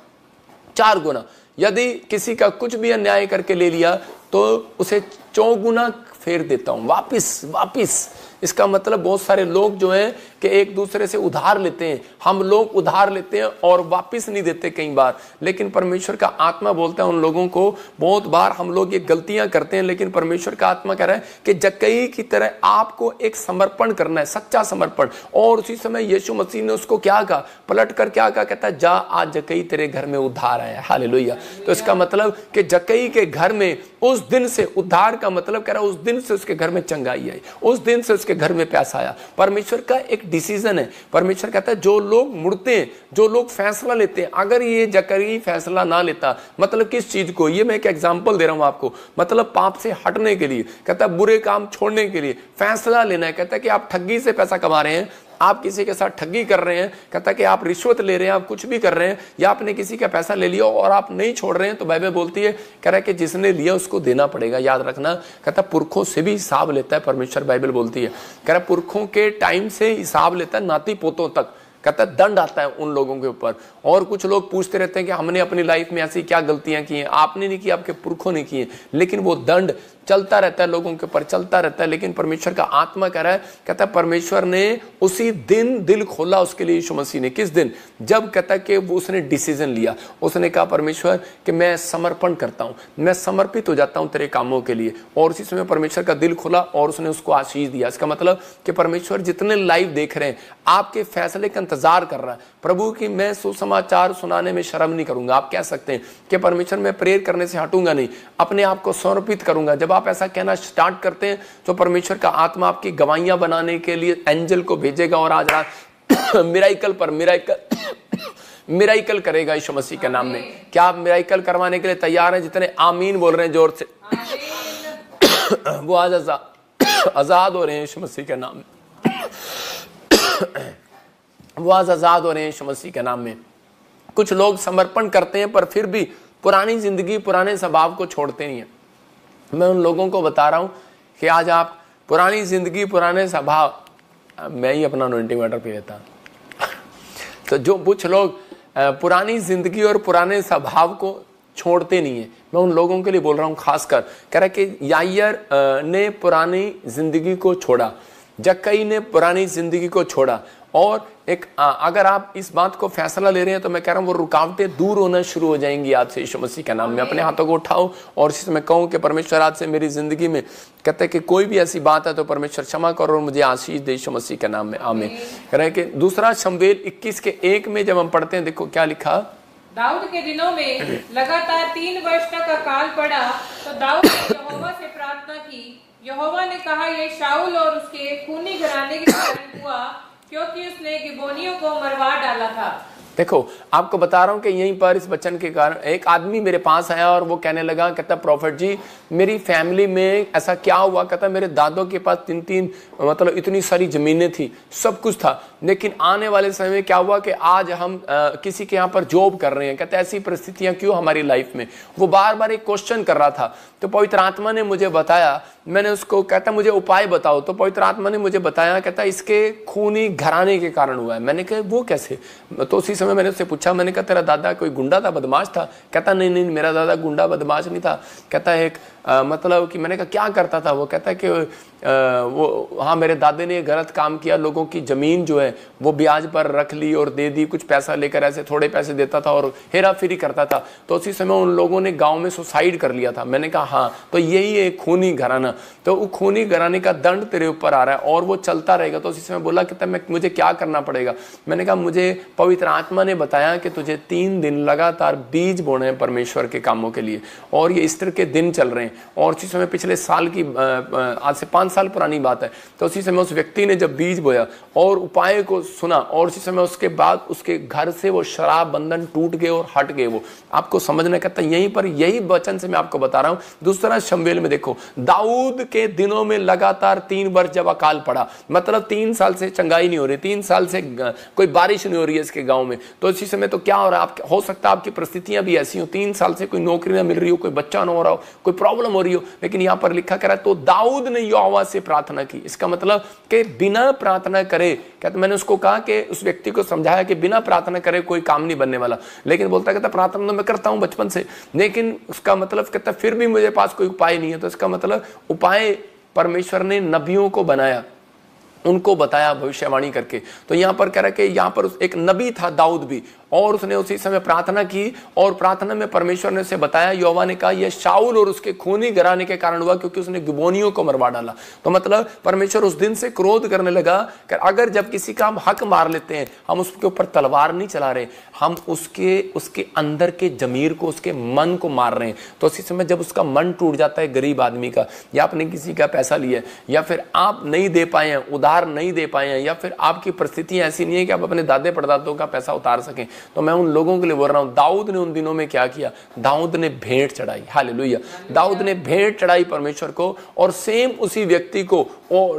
4 गुना। यदि किसी का कुछ भी अन्याय करके ले लिया तो उसे 4 गुना फेर देता हूं, वापिस। इसका मतलब बहुत सारे लोग जो हैं कि एक दूसरे से उधार लेते हैं, हम लोग उधार लेते हैं और वापस नहीं देते कई बार। लेकिन परमेश्वर का आत्मा बोलता है उन लोगों को, बहुत बार हम लोग ये गलतियां करते हैं, लेकिन परमेश्वर का आत्मा कह रहा है कि जक्कई की तरह आपको एक समर्पण करना है, सच्चा समर्पण। और उसी समय यीशु मसीह ने उसको क्या कहा, पलट कर क्या कहा, कहता है जा आज जक्कई तेरे घर में उद्धार आया। हालेलुया। तो इसका मतलब कि जक्कई के घर में उस दिन से उद्धार का मतलब कह रहा है उस दिन से उसके घर में चंगाई आई, उस दिन से उसके घर में पैसा आया। परमेश्वर का एक डिसीजन है। परमेश्वर कहता है जो लोग मुड़ते हैं, जो लोग फैसला लेते हैं, अगर ये जक्कई फैसला ना लेता, मतलब किस चीज को, ये मैं एक एग्जांपल दे रहा हूं आपको, मतलब पाप से हटने के लिए, कहता है बुरे काम छोड़ने के लिए फैसला लेना है। कहता है कि आप ठगी से पैसा कमा रहे हैं, आप किसी के साथ ठगी कर रहे हैं, कहता है कि आप रिश्वत ले रहे हैं, आप कुछ भी कर रहे हैं, या आपने किसी का पैसा ले लिया और आप नहीं छोड़ रहे हैं, तो बाइबल बोलती है, कह रहा है कि जिसने लिया उसको देना पड़ेगा। याद रखना, कहता है पुरखों से भी हिसाब लेता है परमेश्वर। बाइबल बोलती है, कह रहा है पुरखों के टाइम से हिसाब लेता है, नाती पोतों तक, कहता है दंड आता है उन लोगों के ऊपर। और कुछ लोग पूछते रहते हैं कि हमने अपनी लाइफ में ऐसी क्या गलतियां की हैं, आपने नहीं की, आपके पुरखों ने की हैं, लेकिन वो दंड चलता रहता है, लोगों के ऊपर चलता रहता है। लेकिन परमेश्वर का आत्मा कह रहा है, कहता है परमेश्वर ने उसी दिन दिल खोला उसके लिए यीशु मसीह ने। किस दिन? जब कहता है कि वो उसने डिसीजन लिया, उसने कहा परमेश्वर कि मैं समर्पण करता हूं, मैं समर्पित हो जाता हूं तेरे कामों के लिए। और उसी समय परमेश्वर का दिल खोला और उसने उसको आशीष दिया। इसका मतलब कि परमेश्वर जितने लाइव देख रहे हैं, आपके फैसले का इंतजार कर रहा है प्रभु की मैं सुसमाचार सुनाने में शर्म नहीं करूंगा। आप कह सकते हैं कि परमेश्वर मैं प्रेयर करने से हटूंगा नहीं, अपने आप को समर्पित करूंगा। जब आप ऐसा कहना स्टार्ट करते हैं तो परमेश्वर का आत्मा आपकी गवाहियां बनाने के लिए एंजल को भेजेगा और आज रात मिराइकल पर मिराइकल करेगा यीशु मसीह के नाम में। क्या आप मिराइकल करवाने के लिए तैयार हैं? जितने आमीन बोल रहे हैं जोर से वो आज आजाद हो रहे हैं यीशु मसीह के नाम में। वो आज आजाद हो रहे हैं यीशु मसीह के नाम में। कुछ लोग समर्पण करते हैं पर फिर भी पुरानी जिंदगी, पुराने स्वभाव को छोड़ते नहीं है। मैं उन लोगों को बता रहा हूं कि आज आप पुरानी जिंदगी, पुराने स्वभाव, मैं ही अपना अनॉइंटिंग वाटर पी लेता तो जो कुछ लोग पुरानी जिंदगी और पुराने स्वभाव को छोड़ते नहीं है, मैं उन लोगों के लिए बोल रहा हूं। खासकर कह रहा है कि यायर ने पुरानी जिंदगी को छोड़ा, जक्कई ने पुरानी जिंदगी को छोड़ा। और एक अगर आप इस बात को फैसला ले रहे हैं तो मैं कह रहा हूं वो रुकावटें दूर होना शुरू हो जाएंगी आज से यीशु मसीह के नाम में। अपने हाथों को उठाओ और इसी समय कहूं कि परमेश्वर आज से मेरी जिंदगी में, कहते हैं कि कोई भी ऐसी बात है तो परमेश्वर क्षमा करो और मुझे आशीष दे यीशु मसीह के नाम में, आमीन। कह रहे हैं कि दूसरा शमूएल 21:1 में जब हम पढ़ते हैं, देखो क्या लिखा। दाऊद के दिनों में लगातार 3 वर्ष तक अकाल पड़ा, तो दाऊद ने यहोवा से प्रार्थना की। यहोवा ने कहा यह शाऊल और उसके खूनी घराने के कारण हुआ, क्योंकि उसने गिबोनियों को मरवा डाला था। देखो आपको बता रहा हूं कि यहीं पर इस वचन के कारण एक आदमी मेरे पास आया और वो कहने लगा, कहता प्रॉफिट जी मेरी फैमिली में ऐसा क्या हुआ, कहता मेरे दादों के पास 3 मतलब इतनी सारी जमीनें थी, सब कुछ था, लेकिन आने वाले समय में क्या हुआ कि आज हम किसी के यहाँ पर जॉब कर रहे हैं। कहता ऐसी परिस्थितियां क्यों हमारी लाइफ में? वो बार बार एक क्वेश्चन कर रहा था। तो पवित्र आत्मा ने मुझे बताया, मैंने उसको कहता मुझे उपाय बताओ। तो पवित्र आत्मा ने मुझे बताया, कहता इसके खूनी घराने के कारण हुआ है। मैंने कहा वो कैसे? तो उसी समय मैंने उससे पूछा, मैंने कहा तेरा दादा कोई गुंडा था, बदमाश था? कहता नहीं नहीं मेरा दादा गुंडा बदमाश नहीं था। कहता है मतलब कि मैंने कहा क्या करता था वो? कहता है कि वो हाँ मेरे दादे ने गलत काम किया, लोगों की जमीन जो है वो ब्याज पर रख ली और दे दी, कुछ पैसा लेकर ऐसे थोड़े पैसे देता था और हेरा फेरी करता था। तो उसी समय उन लोगों ने गांव में सुसाइड कर लिया था। मैंने कहा हाँ, तो यही है खूनी घराना, तो वो खूनी घराने का दंड तेरे ऊपर आ रहा है और वो चलता रहेगा। तो उसी समय बोला कि तब मुझे क्या करना पड़ेगा? मैंने कहा मुझे पवित्र आत्मा ने बताया कि तुझे 3 दिन लगातार बीज बोने हैं परमेश्वर के कामों के लिए, और ये ईस्टर के दिन चल रहे हैं। और उसी समय पिछले साल की आज से 5 साल पुरानी बात है, तो उसी समय उस व्यक्ति ने जब बीज बोया और उपाय को सुना, और उसी समय उसके बाद उसके घर से वो शराब बंधन टूट गए और हट गए। वो आपको समझना कहता यहीं पर, यही वचन से मैं आपको बता रहा हूं। दूसरा शमूएल में देखो, दाऊद के दिनों में लगातार 3 वर्ष जब अकाल पड़ा, मतलब 3 साल से चंगाई नहीं हो रही, 3 साल से कोई बारिश नहीं हो रही है इसके गांव में। तो इसी समय तो क्या हो रहा है, हो सकता है आपकी परिस्थितियां भी ऐसी हो, 3 साल से कोई नौकरी ना मिल रही हो, कोई बच्चा ना हो रहा हो, कोई प्रॉब्लम हो रही हो। लेकिन यहां पर लिखा करा तो दाऊद ने यहोवा से प्रार्थना की। इसका मतलब कि बिना प्रार्थना करे, कहते मैंने उसको कहा कि उस व्यक्ति को समझाया कि बिना प्रार्थना करे कोई काम नहीं बनने वाला, लेकिन बोलता कहता प्रार्थना तो मैं करता हूं बचपन से, लेकिन उसका मतलब कहता फिर भी मुझे पास कोई उपाय नहीं है। तो इसका मतलब उपाय परमेश्वर ने नबियों को बनाया, उनको बताया भविष्यवाणी करके। तो यहां पर कह रहा है कि यहां पर एक नबी था दाऊद भी, और उसने उसी समय प्रार्थना की, और प्रार्थना में परमेश्वर ने उसे बताया, यहोवा ने कहा यह शाऊल और उसके खूनी घराने के कारण हुआ क्योंकि उसने गिबोनियों को मरवा डाला। तो मतलब परमेश्वर उस दिन से क्रोध करने लगा कि अगर जब किसी का हम हक मार लेते हैं, हम उसके ऊपर तलवार नहीं चला रहे, हम उसके अंदर के जमीर को, उसके मन को मार रहे हैं। तो उसी समय जब उसका मन टूट जाता है गरीब आदमी का, या आपने किसी का पैसा लिया, या फिर आप नहीं दे पाए हैं, उधार नहीं दे पाए हैं, या फिर आपकी परिस्थितियां ऐसी नहीं है कि आप अपने दादे परदादों का पैसा उतार सकें, तो मैं उन लोगों के लिए बोल रहा हूं, दाऊद ने उन दिनों में क्या किया? दाऊद ने भेंट चढ़ाई। हालेलुया। दाऊद ने भेंट चढ़ाई परमेश्वर को, और सेम उसी व्यक्ति को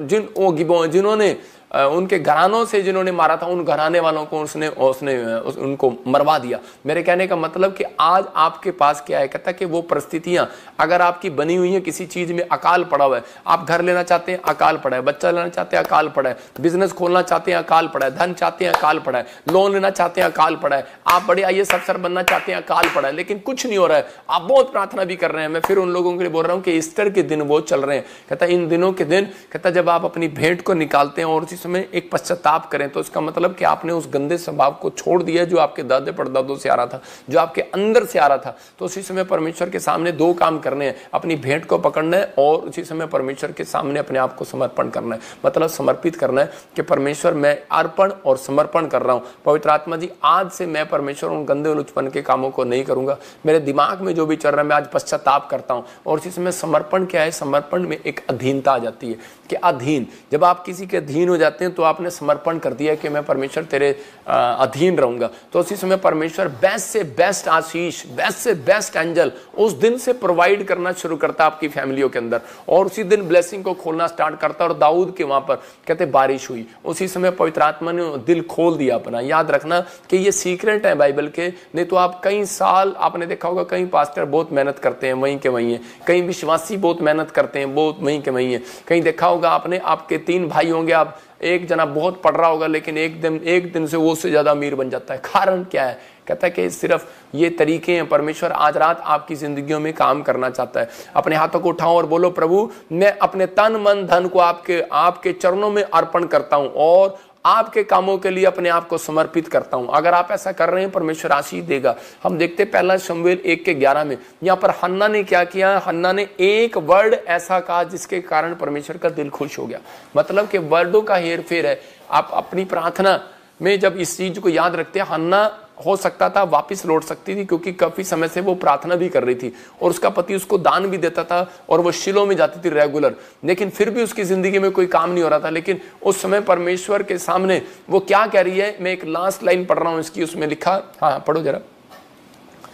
जिन्होंने उनके घरानों से जिन्होंने मारा था, उन घराने वालों को उसने उनको मरवा दिया। मेरे कहने का मतलब कि आज आपके पास क्या है, कहता है कि वो परिस्थितियां अगर आपकी बनी हुई है, किसी चीज में अकाल पड़ा हुआ है, आप घर लेना चाहते हैं अकाल पड़ा है, बच्चा लेना चाहते हैं अकाल पड़ा है, बिजनेस खोलना चाहते हैं अकाल पड़ा है, धन चाहते हैं अकाल पड़ा है, लोन लेना चाहते हैं अकाल पड़ा है, आप बड़े IAS अफसर बनना चाहते हैं अकाल पड़ा है, लेकिन कुछ नहीं हो रहा है, आप बहुत प्रार्थना भी कर रहे हैं। मैं फिर उन लोगों के लिए बोल रहा हूं कि ईस्टर के दिन वो चल रहे हैं। कहता इन दिनों के दिन, कहता जब आप अपनी भेंट को निकालते हैं और समय एक पश्चाताप करें, तो इसका मतलब कि आपने उस गंदे स्वभाव को छोड़ दिया जो आपके दादे परदादों से आ रहा था, जो आपके अंदर से आ रहा था। तो उसी समय परमेश्वर के सामने 2 काम करने हैं, अपनी भेंट को पकड़ना है और उसी समय परमेश्वर के सामने अपने आप को समर्पण करना है, मतलब समर्पित करना है कि परमेश्वर मैं अर्पण और समर्पण कर रहा हूं। पवित्र आत्मा जी आज से मैं परमेश्वर उन गंदे और लुचपन के कामों को नहीं करूंगा, मेरे दिमाग में जो भी चल रहा है मैं आज पश्चाताप करता हूं। और उसी समय समर्पण क्या है? समर्पण में एक अधीनता आ जाती है कि अधीन, जब आप किसी के अधीन हो जाते हैं तो आपने समर्पण कर दिया कि मैं परमेश्वर तेरे अधीन रहूंगा। तो उसी समय परमेश्वर बेस्ट से बेस्ट आशीष, बेस्ट से बेस्ट एंजल उस दिन से प्रोवाइड करना शुरू करता आपकी फैमिलियों के अंदर, और उसी दिन ब्लेसिंग को खोलना स्टार्ट करता। और दाऊद के वहां पर कहते बारिश हुई, उसी समय पवित्र आत्मा ने दिल खोल दिया अपना। याद रखना कि ये सीक्रेट है बाइबल के, नहीं तो आप कई साल, आपने देखा होगा कई पास्टर बहुत मेहनत करते हैं वहीं के वहीं है, कई विश्वासी बहुत मेहनत करते हैं बहुत वहीं के वहीं है। कहीं देखा होगा आपने, आपके 3 भाई होंगे, आप एक जना बहुत पढ़ रहा होगा लेकिन एक दिन से वो उससे ज्यादा अमीर बन जाता है। कारण क्या है? कहता है कि सिर्फ ये तरीके हैं। परमेश्वर आज रात आपकी जिंदगियों में काम करना चाहता है। अपने हाथों को उठाओ और बोलो, प्रभु मैं अपने तन मन धन को आपके चरणों में अर्पण करता हूं और आपके कामों के लिए अपने आप को समर्पित करता हूं। अगर आप ऐसा कर रहे हैं परमेश्वर आशीष देगा। हम देखते पहला शमूएल 1:11 में, यहां पर हन्ना ने क्या किया? हन्ना ने एक वर्ड ऐसा कहा जिसके कारण परमेश्वर का दिल खुश हो गया। मतलब कि वर्डों का हेर फेर है। आप अपनी प्रार्थना में जब इस चीज को याद रखते हैं, हन्ना हो सकता था वापस लौट सकती थी क्योंकि काफी समय से वो प्रार्थना भी कर रही थी और उसका पति उसको दान भी देता था और वो शिलो में जाती थी रेगुलर, लेकिन फिर भी उसकी जिंदगी में कोई काम नहीं हो रहा था। लेकिन उस समय परमेश्वर के सामने वो क्या कह रही है, मैं एक लास्ट लाइन पढ़ रहा हूं इसकी, उसमें लिखा, हाँ पढ़ो जरा।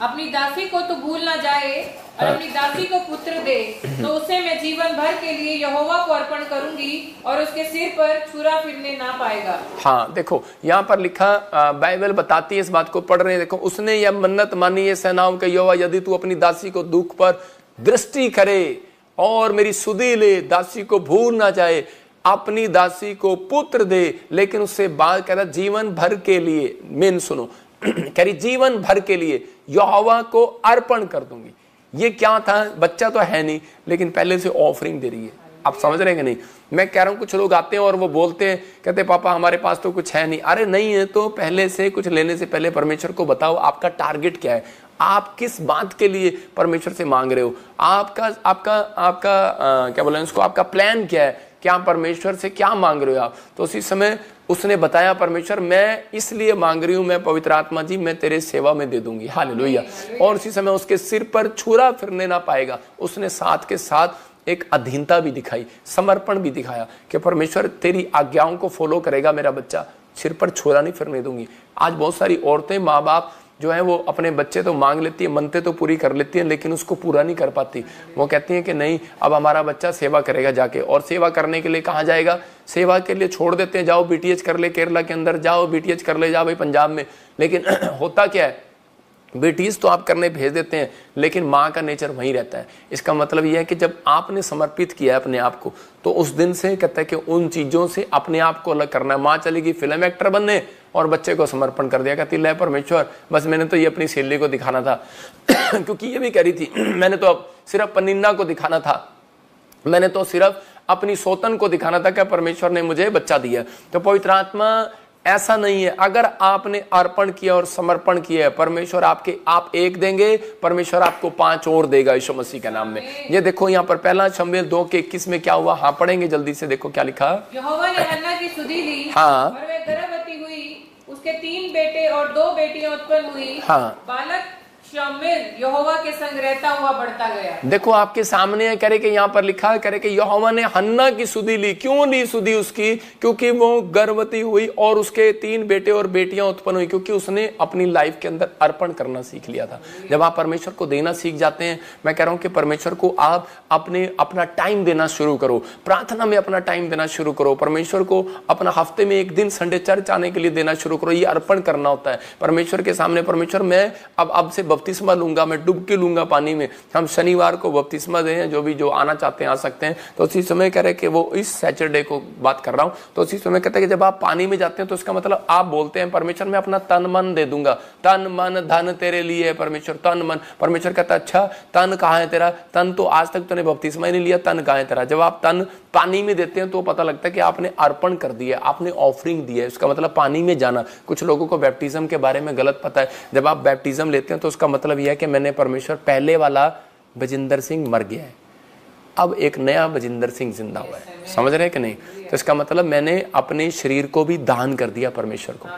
अपनी दासी को तो भूल ना जाए और अपनी दासी को पुत्र दे, तो उसे मैं जीवन भर के लिए यहोवा को अर्पण करूंगी और उसके सिर पर छुरा फिरने ना पाएगा। हाँ देखो यहाँ पर लिखा, बाइबल बताती है इस बात को, पढ़ रहे हैं। देखो, उसने यह मन्नत मानी है सेनाओं के यहोवा, यदि तू अपनी दासी को दुख पर दृष्टि करे और मेरी सुधि ले, दासी को भूल ना जाए, अपनी दासी को पुत्र दे, लेकिन उससे बात कह रहा जीवन भर के लिए। मेन सुनो, कह रही जीवन भर के लिए यहोवा को अर्पण कर दूंगी। ये क्या था? बच्चा तो है नहीं, लेकिन पहले से ऑफरिंग दे रही है। आप समझ रहे हैं कि नहीं? मैं कह रहा हूं कुछ लोग आते हैं और वो बोलते हैं, कहते पापा हमारे पास तो कुछ है नहीं। अरे नहीं है तो पहले से कुछ लेने से पहले परमेश्वर को बताओ आपका टारगेट क्या है, आप किस बात के लिए परमेश्वर से मांग रहे हो, आपका आपका आपका क्या बोले उसको, आपका प्लान क्या है, क्या परमेश्वर से क्या मांग रहे हो आप। तो उसी समय उसने बताया, परमेश्वर मैं इसलिए मांग रही हूं, मैं पवित्र आत्मा जी मैं तेरे सेवा में दे दूंगी। हालेलुया। और उसी समय उसके सिर पर छुरा फिरने ना पाएगा। उसने साथ के साथ एक अधीनता भी दिखाई, समर्पण भी दिखाया कि परमेश्वर तेरी आज्ञाओं को फॉलो करेगा मेरा बच्चा, सिर पर छुरा नहीं फिरने दूंगी। आज बहुत सारी औरतें, माँ बाप जो है वो अपने बच्चे तो मांग लेती है, मनते तो पूरी कर लेती हैं, लेकिन उसको पूरा नहीं कर पाती। वो कहती हैं कि नहीं अब हमारा बच्चा सेवा करेगा जाके, और सेवा करने के लिए कहाँ जाएगा? सेवा के लिए छोड़ देते हैं, जाओ बीटीएच कर ले, केरला के अंदर जाओ बीटीएच कर ले, जाओ भाई पंजाब में। लेकिन होता क्या है, बेटीज तो आप करने भेज देते हैं, लेकिन माँ का नेचर वहीं रहता है। इसका मतलब यह है कि जब आपने समर्पित किया है अपने आप को, तो उस दिन से कहता है कि उन चीज़ों से अपने आप को अलग करना है। माँ चलेगी फिल्म एक्टर बनने और बच्चे को समर्पण कर दिया, कहती ले परमेश्वर बस मैंने तो ये अपनी सहेली को दिखाना था क्योंकि ये भी कह रही थी मैंने तो अब सिर्फ पन्नीना को दिखाना था, मैंने तो सिर्फ अपनी सोतन को दिखाना था कि परमेश्वर ने मुझे बच्चा दिया। तो पवित्र आत्मा ऐसा नहीं है। अगर आपने अर्पण किया और समर्पण किया है, परमेश्वर आप एक देंगे, परमेश्वर आपको 5 और देगा यीशु मसीह के नाम में। ये देखो यहाँ पर पहला शमूएल 2:21 में क्या हुआ, हाँ पढ़ेंगे जल्दी से, देखो क्या लिखा। यहोवा ने हन्ना की सुधि ली, हाँ, और वह गर्भवती हुई, उसके 3 बेटे और 2 बेटियां उत्पन्न हुई। हाँ, बालक शमूएल यहोवा के संग रहता हुआ बढ़ता गया। देखो आपके सामने है, करे कि यहाँ पर लिखा है, करे कि यहोवा ने हन्ना की सुधि ली। क्यों ली सुधि उसकी? क्योंकि वो गर्भवती हुई और उसके 3 बेटे और बेटियां उत्पन्न हुई, क्योंकि उसने अपनी लाइफ के अंदर अर्पण करना सीख लिया था। जब आप परमेश्वर को देना सीख जाते हैं, मैं कह रहा हूं कि परमेश्वर को आप अपना टाइम देना शुरू करो, प्रार्थना में अपना टाइम देना शुरू करो, परमेश्वर को अपना हफ्ते में एक दिन संडे चर्च आने के लिए देना शुरू करो। ये अर्पण करना होता है परमेश्वर के सामने। परमेश्वर मैं अब से बपतिस्मा लूंगा, मैं डुबकी लूंगा पानी में। हम शनिवार को बपतिस्मा दें, जो आना चाहते हैं आ सकते हैं। तो उसी समय कह रहे कि वो इस सैटरडे को बात कर रहा हूं, तो उसी समय कहते हैं कि जब आप पानी में जाते हैं तो इसका मतलब आप बोलते हैं परमेश्वर मैं अपना तन मन दे दूंगा, तन मन धन तेरे लिए है परमेश्वर, तन मन। परमेश्वर कहता है अच्छा तन कहाँ है तेरा? तन तो आज तक तूने बपतिस्मा ही नहीं लिया, तन कहाँ है तेरा? जब आप तन पानी में देते हैं तो पता लगता है कि आपने अर्पण कर दिया, आपने ऑफरिंग दिया है। उसका मतलब पानी में जाना। कुछ लोगों को बैप्टिज्म के बारे में गलत पता है। जब आप बैप्टिज्म लेते हैं तो उसका मतलब यह है कि मैंने परमेश्वर पहले वाला बजिंदर सिंह मर गया है, अब एक नया बजिंदर सिंह जिंदा हुआ है। समझ रहे हैं कि नहीं? तो इसका मतलब मैंने अपने शरीर को भी दान कर दिया परमेश्वर को।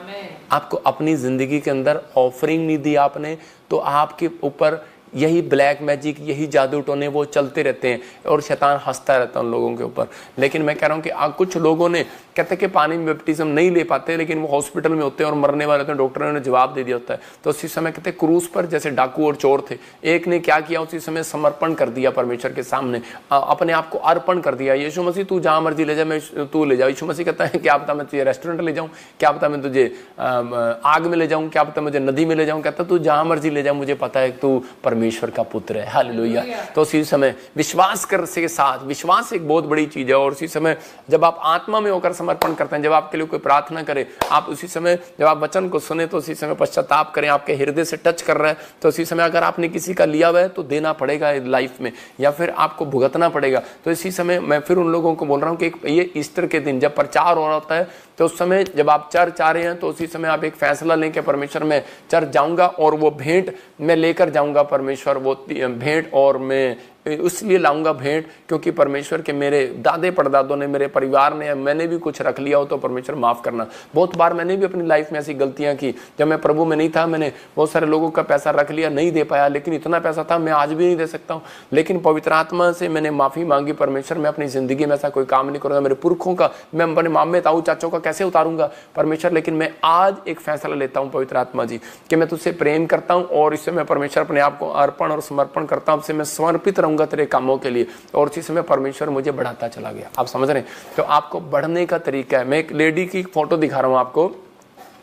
आपको अपनी जिंदगी के अंदर ऑफरिंग नहीं दी आपने, तो आपके ऊपर यही ब्लैक मैजिक, यही जादू टोने वो चलते रहते हैं और शैतान हंसता रहता है उन लोगों के ऊपर। लेकिन मैं कह रहा हूँ कि कुछ लोगों ने कहते हैं कि पानी में बैप्टिज्म नहीं ले पाते, लेकिन वो हॉस्पिटल में होते हैं और मरने वाले होते हैं, डॉक्टर ने जवाब दे दिया होता है। तो उसी समय कहते हैं क्रूज पर जैसे डाकू और चोर थे, एक ने क्या किया, उसी समय समर्पण कर दिया परमेश्वर के सामने, अपने आप को अर्पण कर दिया। यीशु मसीह तू जहाँ मर्जी ले जा, मैं तू ले जा। यीशु मसीह कहता है क्या पता मैं तुझे रेस्टोरेंट ले जाऊँ, क्या पता मैं तुझे आग में ले जाऊँ, क्या पता मुझे नदी में ले जाऊँ। कहता तू जहाँ मर्जी ले जा, मुझे पता है तू परमेश्वर का पुत्र है। हालेलुया। तो उसी समय विश्वास कर के साथ, विश्वास एक बहुत बड़ी चीज है। और उसी समय जब आप आत्मा में होकर समर्पण करते हैं, जब आपके लिए कोई प्रार्थना करे, आप उसी समय जब आप वचन को सुने तो उसी समय पश्चाताप करें, आपके हृदय से टच कर रहा है तो उसी समय अगर आपने किसी का लिया हुआ है तो देना पड़ेगा लाइफ में, या फिर आपको भुगतना पड़ेगा। तो इसी समय मैं फिर उन लोगों को बोल रहा हूँ कि ये ईस्टर के दिन जब प्रचार हो रहा होता है, तो उस समय जब आप चर्च आ रहे हैं तो उसी समय आप एक फैसला लें कि परमेश्वर मैं चर्च जाऊंगा और वो भेंट मैं लेकर जाऊंगा परमेश्वर, वो भेंट, और मैं इसलिए लाऊंगा भेंट क्योंकि परमेश्वर के मेरे दादे परदादों ने, मेरे परिवार ने, मैंने भी कुछ रख लिया हो तो परमेश्वर माफ करना। बहुत बार मैंने भी अपनी लाइफ में ऐसी गलतियां की, जब मैं प्रभु में नहीं था मैंने बहुत सारे लोगों का पैसा रख लिया, नहीं दे पाया, लेकिन इतना पैसा था मैं आज भी नहीं दे सकता हूँ। लेकिन पवित्र आत्मा से मैंने माफी मांगी, परमेश्वर मैं अपनी जिंदगी में ऐसा कोई काम नहीं करूंगा, मेरे पुरखों का मैं अपने मामे ताऊ चाचों का कैसे उतारूंगा परमेश्वर। लेकिन मैं आज एक फैसला लेता हूँ पवित्र आत्मा जी कि मैं तुझसे प्रेम करता हूँ और इससे मैं परमेश्वर अपने आप को अर्पण और समर्पण करता हूँ, मैं समर्पित रहूंगा तेरे कामों के लिए। और उसी समय परमेश्वर मुझे बढ़ाता चला गया। आप समझ रहे हैं? तो आपको बढ़ने का तरीका है। मैं एक लेडी की फोटो दिखा रहा हूं आपको,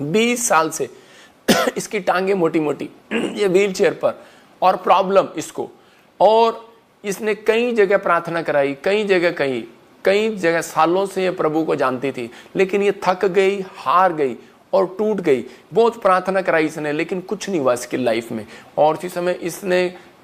20 साल से इसकी टांगे मोटी मोटी, ये व्हील चेयर पर, और प्रॉब्लम इसको, और इसने कई जगह प्रार्थना कराई, कई जगह सालों से ये प्रभु को जानती थी, लेकिन ये थक गई, हार गई। और टूट गई। बहुत प्रार्थना कराई इसने, लेकिन कुछ नहीं हुआ इसकी लाइफ में। और उसी समय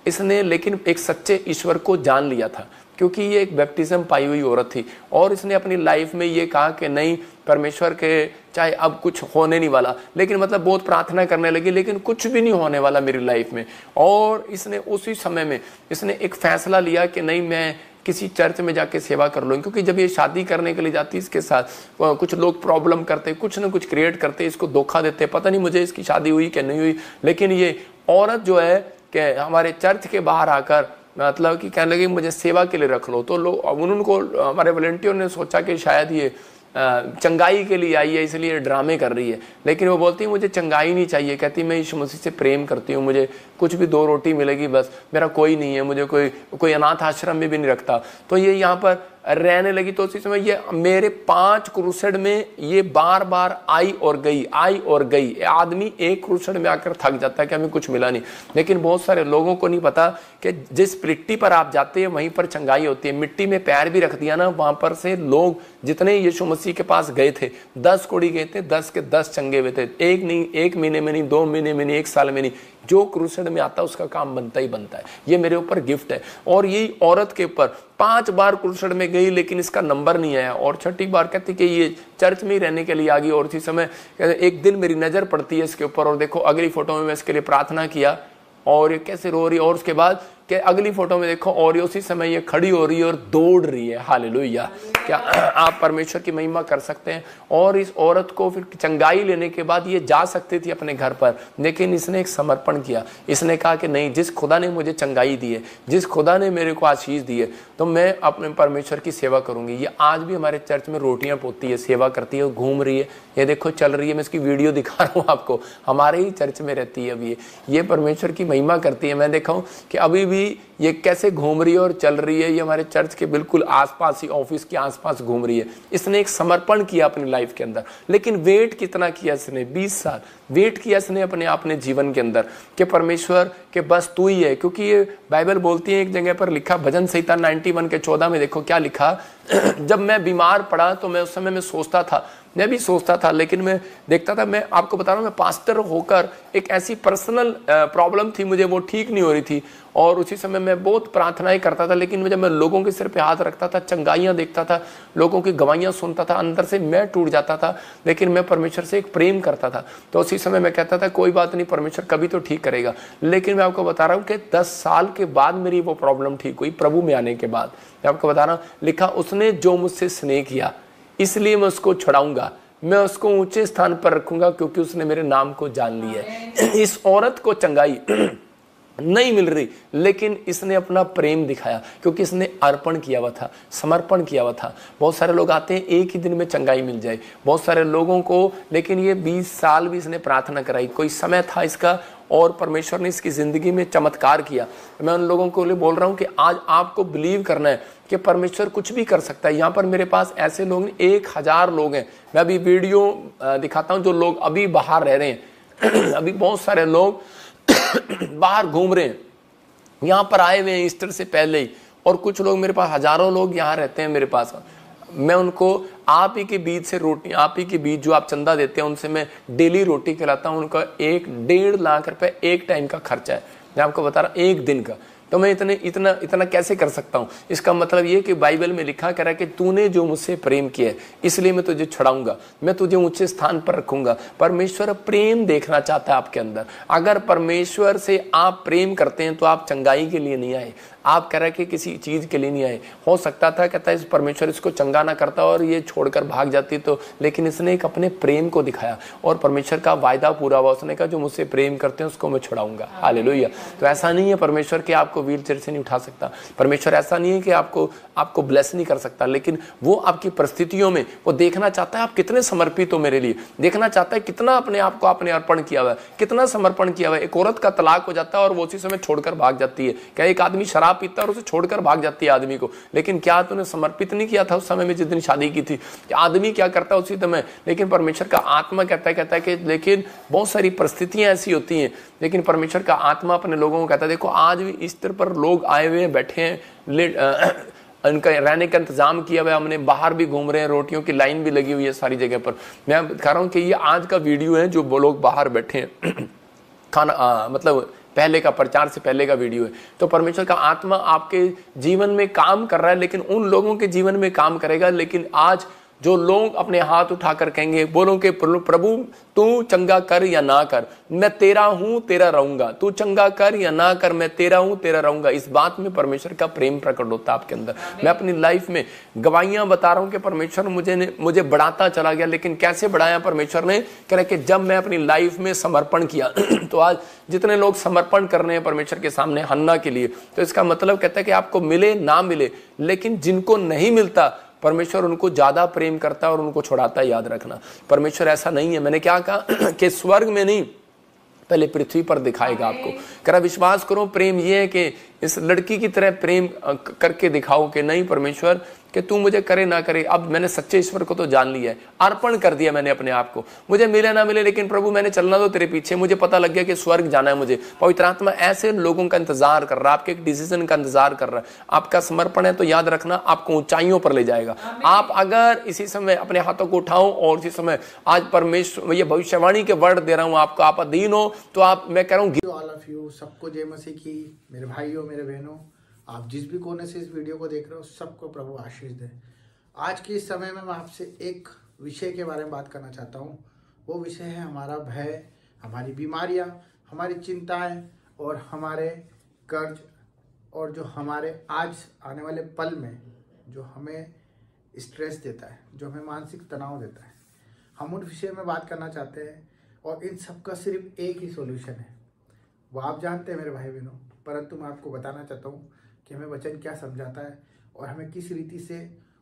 इसने लेकिन एक सच्चे ईश्वर को जान लिया था, क्योंकि ये एक बैप्टिज्म पाई हुई औरत थी। और इसने अपनी लाइफ में ये कहा कि नहीं, परमेश्वर के चाहे अब कुछ होने नहीं वाला, लेकिन मतलब बहुत प्रार्थना करने लगी, लेकिन कुछ भी नहीं होने वाला मेरी लाइफ में। और इसने उसी समय में इसने एक फैसला लिया कि नहीं, मैं किसी चर्च में जाके सेवा कर लूँ। क्योंकि जब ये शादी करने के लिए जाती, इसके साथ कुछ लोग प्रॉब्लम करते, कुछ ना कुछ क्रिएट करते, इसको धोखा देते। पता नहीं मुझे इसकी शादी हुई कि नहीं हुई, लेकिन ये औरत जो है कि हमारे चर्च के बाहर आकर मतलब कि कहने लगी मुझे सेवा के लिए रख लो। तो लोग उनको, हमारे वॉलंटियर ने सोचा कि शायद ये चंगाई के लिए आई है, इसलिए ड्रामे कर रही है। लेकिन वो बोलती है मुझे चंगाई नहीं चाहिए, कहती मैं यीशु मसीह से प्रेम करती हूँ, मुझे कुछ भी 2 रोटी मिलेगी बस, मेरा कोई नहीं है, मुझे कोई अनाथ आश्रम में भी नहीं रखता। तो ये यहाँ पर रहने लगी। तो उसी समय ये मेरे 5 क्रूसेड में ये बार बार आई और गई। आदमी एक क्रूसेड में आकर थक जाता है कि हमें कुछ मिला नहीं। लेकिन बहुत सारे लोगों को नहीं पता कि जिस मिट्टी पर आप जाते हैं वहीं पर चंगाई होती है। मिट्टी में पैर भी रख दिया ना, वहां पर से लोग जितने यीशु मसीह के पास गए थे, 10 कोड़ी गए थे, 10 के 10 चंगे हुए थे। एक नहीं, 1 महीने में नहीं, 2 महीने में नहीं, 1 साल में नहीं, जो क्रूसेड में आता है उसका काम बनता ही बनता है। ये मेरे ऊपर गिफ्ट है। और यही औरत के ऊपर 5 बार क्रूसेड में गई, लेकिन इसका नंबर नहीं आया। और छठी बार कहती कि ये चर्च में ही रहने के लिए आ गई। और इसी समय एक दिन मेरी नजर पड़ती है इसके ऊपर, और देखो अगली फोटो में मैं इसके लिए प्रार्थना किया और ये कैसे रो रही है। और उसके बाद कि अगली फोटो में देखो, और उसी समय ये खड़ी हो रही है और दौड़ रही है। हालेलुया। क्या आप परमेश्वर की महिमा कर सकते हैं। और इस औरत को फिर चंगाई लेने के बाद ये जा सकती थी अपने घर पर, लेकिन इसने एक समर्पण किया। इसने कहा कि नहीं, जिस खुदा ने मुझे चंगाई दी है, जिस खुदा ने मेरे को आशीष दी है, तो मैं अपने परमेश्वर की सेवा करूंगी। ये आज भी हमारे चर्च में रोटियां पोती है, सेवा करती है, घूम रही है। ये देखो चल रही है, मैं इसकी वीडियो दिखा रहा हूँ आपको, हमारे ही चर्च में रहती है अभी। ये परमेश्वर की महिमा करती है। मैं देखा हूँ कि अभी ये कैसे घूम रही है और चल रही है। ये हमारे चर्च के बिल्कुल आसपास ही, ऑफिस के आसपास घूम रही है। इसने एक समर्पण किया अपनी लाइफ के अंदर। लेकिन वेट कितना किया इसने? 20 साल वेट किया इसने अपने जीवन के अंदर कि परमेश्वर के बस तू ही है। क्योंकि ये बाइबल बोलती है, एक जगह पर लिखा, भजन संहिता 91 के 14 में देखो क्या लिखा। जब मैं बीमार पड़ा तो मैं उस समय में सोचता था, मैं भी सोचता था, लेकिन मैं देखता था, मैं आपको बता रहा हूँ, मैं पास्टर होकर एक ऐसी पर्सनल प्रॉब्लम थी मुझे, वो ठीक नहीं हो रही थी। और उसी समय मैं बहुत प्रार्थनाएं करता था, लेकिन जब मैं लोगों के सिर पे हाथ रखता था, चंगाइयां देखता था, लोगों की गवाहियां सुनता था, अंदर से मैं टूट जाता था। लेकिन मैं परमेश्वर से एक प्रेम करता था। तो उसी समय मैं कहता था कोई बात नहीं, परमेश्वर कभी तो ठीक करेगा। लेकिन मैं आपको बता रहा हूँ कि 10 साल के बाद मेरी वो प्रॉब्लम ठीक हुई, प्रभु में आने के बाद। मैं आपको बता रहा हूँ, लिखा, उसने जो मुझसे स्नेह किया इसलिए मैं उसको छुड़ाऊंगा, मैं उसको ऊंचे स्थान पर रखूंगा, क्योंकि उसने मेरे नाम को जान लिया है। इस औरत को चंगाई नहीं मिल रही, लेकिन इसने अपना प्रेम दिखाया, क्योंकि इसने अर्पण किया हुआ था, समर्पण किया हुआ था। बहुत सारे लोग आते हैं एक ही दिन में चंगाई मिल जाए, बहुत सारे लोगों को, लेकिन ये 20 साल भी इसने प्रार्थना कराई। कोई समय था इसका, और परमेश्वर ने इसकी जिंदगी में चमत्कार किया। मैं उन लोगों को लिए बोल रहा हूं कि आज आपको बिलीव करना है कि परमेश्वर कुछ भी कर सकता है। यहाँ पर मेरे पास ऐसे लोग 1000 लोग हैं। मैं अभी वीडियो दिखाता हूं, जो लोग अभी बाहर रह रहे हैं। अभी बहुत सारे लोग बाहर घूम रहे हैं, यहाँ पर आए हुए हैं ईस्टर से पहले ही। और कुछ लोग मेरे पास, हजारों लोग यहाँ रहते हैं मेरे पास। मैं उनको आप ही के बीच से रोटी, आप ही के बीच जो आप चंदा देते हैं, उनसे मैं डेली रोटी खिलाता हूँ। उनका 1-1.5 लाख रुपए एक टाइम का खर्चा है। मैं आपको बता रहा हूँ, एक दिन का। तो मैं इतना कैसे कर सकता हूँ? इसका मतलब ये कि बाइबल में लिखा करा कि तूने जो मुझसे प्रेम किया है, इसलिए मैं तुझे छुड़ाऊंगा, मैं तुझे ऊंचे स्थान पर रखूंगा। परमेश्वर प्रेम देखना चाहता है आपके अंदर। अगर परमेश्वर से आप प्रेम करते हैं तो आप चंगाई के लिए नहीं आए, आप कह रहे कि किसी चीज के लिए नहीं आए। हो सकता था, कहता है, परमेश्वर इसको चंगा ना करता और ये छोड़कर भाग जाती, तो लेकिन इसने एक अपने प्रेम को दिखाया और परमेश्वर का वायदा पूरा हुआ। उसने कहा जो मुझसे प्रेम करते हैं उसको मैं छुड़ाऊंगा। हालेलुया। तो ऐसा नहीं है परमेश्वर कि आपको व्हील चेयर से नहीं उठा सकता। परमेश्वर ऐसा नहीं है कि आपको ब्लेस नहीं कर सकता, लेकिन वो आपकी परिस्थितियों में वो देखना चाहता है आप कितने समर्पित हो मेरे लिए, देखना चाहता है कितना अपने आप को आपने अर्पण किया हुआ है, कितना समर्पण किया हुआ है। एक औरत का तलाक हो जाता है और वो उसी समय छोड़कर भाग जाती है। क्या एक आदमी शराब पीता है और उसे छोड़कर भाग जाती है आदमी को, लेकिन क्या तूने समर्पित नहीं किया था उस समय में जिस दिन शादी की थी? आदमी क्या करता है उसी समय, लेकिन परमेश्वर का आत्मा कहता है कि लेकिन बहुत सारी परिस्थितियां ऐसी होती हैं, लेकिन परमेश्वर का आत्मा अपने लोगों को कहता है, देखो आज भी इस तरह पर लोग आए हुए हैं, बैठे हैं, उनका रहने का इंतजाम किया हुआ है, हमने बाहर भी घूम रहे हैं, रोटियों की लाइन भी लगी हुई है सारी जगह पर। मैं कह रहा हूँ कि ये आज का वीडियो है जो वो लोग बाहर बैठे हैं खाना मतलब पहले का प्रचार से पहले का वीडियो है। तो परमेश्वर का आत्मा आपके जीवन में काम कर रहा है, लेकिन उन लोगों के जीवन में काम करेगा। लेकिन आज जो लोग अपने हाथ उठाकर कहेंगे, बोलो कि प्रभु तू चंगा कर या ना कर, मैं तेरा हूं तेरा रहूंगा, तू चंगा कर या ना कर, मैं तेरा हूं तेरा रहूंगा, इस बात में परमेश्वर का प्रेम प्रकट होता है आपके अंदर। मैं अपनी लाइफ में गवाहियां बता रहा हूं कि परमेश्वर मुझे बढ़ाता चला गया। लेकिन कैसे बढ़ाया परमेश्वर ने? कह रहे कि जब मैं अपनी लाइफ में समर्पण किया तो आज जितने लोग समर्पण कर रहे हैं परमेश्वर के सामने हन्ना के लिए, तो इसका मतलब कहता है कि आपको मिले ना मिले, लेकिन जिनको नहीं मिलता परमेश्वर उनको ज्यादा प्रेम करता है और उनको छुड़ाता है। याद रखना, परमेश्वर ऐसा नहीं है। मैंने क्या कहा कि स्वर्ग में नहीं, पहले पृथ्वी पर दिखाएगा आपको। करा विश्वास करो, प्रेम ये है कि इस लड़की की तरह प्रेम करके दिखाओ कि नहीं परमेश्वर कि तू मुझे करे ना करे, अब मैंने सच्चे ईश्वर को तो जान लिया है, अर्पण कर दिया मैंने अपने आप को, मुझे मिले ना मिले लेकिन प्रभु मैंने चलना तो तेरे पीछे, मुझे पता लग गया कि स्वर्ग जाना है मुझे। पवित्र आत्मा ऐसे लोगों का इंतजार कर रहा है, आपके एक डिसीजन का इंतजार कर रहा है। आपका समर्पण है तो याद रखना आपको ऊंचाइयों पर ले जाएगा। आप अगर इसी समय अपने हाथों को उठाओ और इसी समय आज परमेश्वर ये भविष्यवाणी के वर्ड दे रहा हूं आपको, आप अधीन हो तो आप, मैं कह रहा हूं ऑल ऑफ यू, सबको जय मसीह की। मेरे भाइयों मेरे बहनों, आप जिस भी कोने से इस वीडियो को देख रहे हो सबको प्रभु आशीष दे। आज के इस समय में मैं आपसे एक विषय के बारे में बात करना चाहता हूँ। वो विषय है हमारा भय, हमारी बीमारियाँ, हमारी चिंताएं और हमारे कर्ज, और जो हमारे आज आने वाले पल में जो हमें स्ट्रेस देता है, जो हमें मानसिक तनाव देता है, हम उन विषय में बात करना चाहते हैं। और इन सब का सिर्फ एक ही सॉल्यूशन है, वो आप जानते हैं मेरे भाई बहनों, परंतु मैं आपको बताना चाहता हूँ कि हमें वचन क्या समझाता है और हमें किस रीति से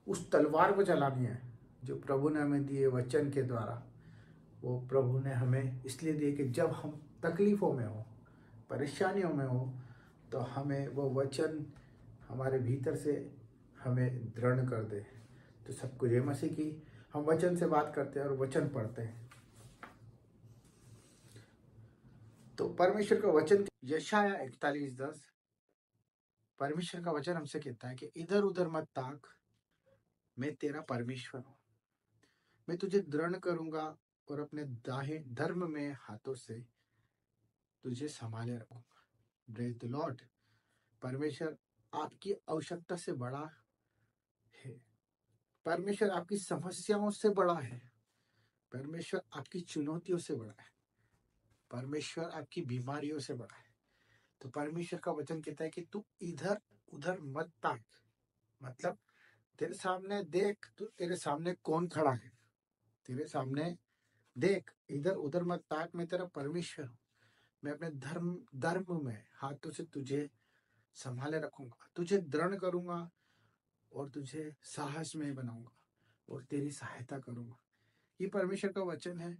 उस तलवार को चलानी है जो प्रभु ने हमें दिए वचन के द्वारा। वो प्रभु ने हमें इसलिए दिए कि जब हम तकलीफ़ों में हो, परेशानियों में हो, तो हमें वो वचन हमारे भीतर से हमें दृढ़ कर दे। तो सबको जय मसीह की। हम वचन से बात करते हैं और वचन पढ़ते हैं। तो परमेश्वर का वचन यशाया 41:10, परमेश्वर का वचन हमसे कहता है कि इधर उधर मत ताक, मैं तेरा परमेश्वर हूं, मैं तुझे दृढ़ करूंगा और अपने दाहिने धर्म में हाथों से तुझे संभाले रखूंगा। Praise the Lord. परमेश्वर आपकी आवश्यकता से बड़ा है, परमेश्वर आपकी समस्याओं से बड़ा है, परमेश्वर आपकी चुनौतियों से बड़ा है, परमेश्वर आपकी बीमारियों से बड़ा है। तो परमेश्वर का वचन कहता है कि तू इधर उधर मत ताक, मतलब तेरे सामने देख, तू तेरे सामने कौन खड़ा है, तेरे सामने देख, इधर उधर मत ताक, मैं तेरा परमेश्वर हूँ, मैं अपने धर्म में हाथों से तुझे संभाले रखूंगा, तुझे दृढ़ करूंगा और तुझे साहस में बनाऊंगा और तेरी सहायता करूंगा। ये परमेश्वर का वचन है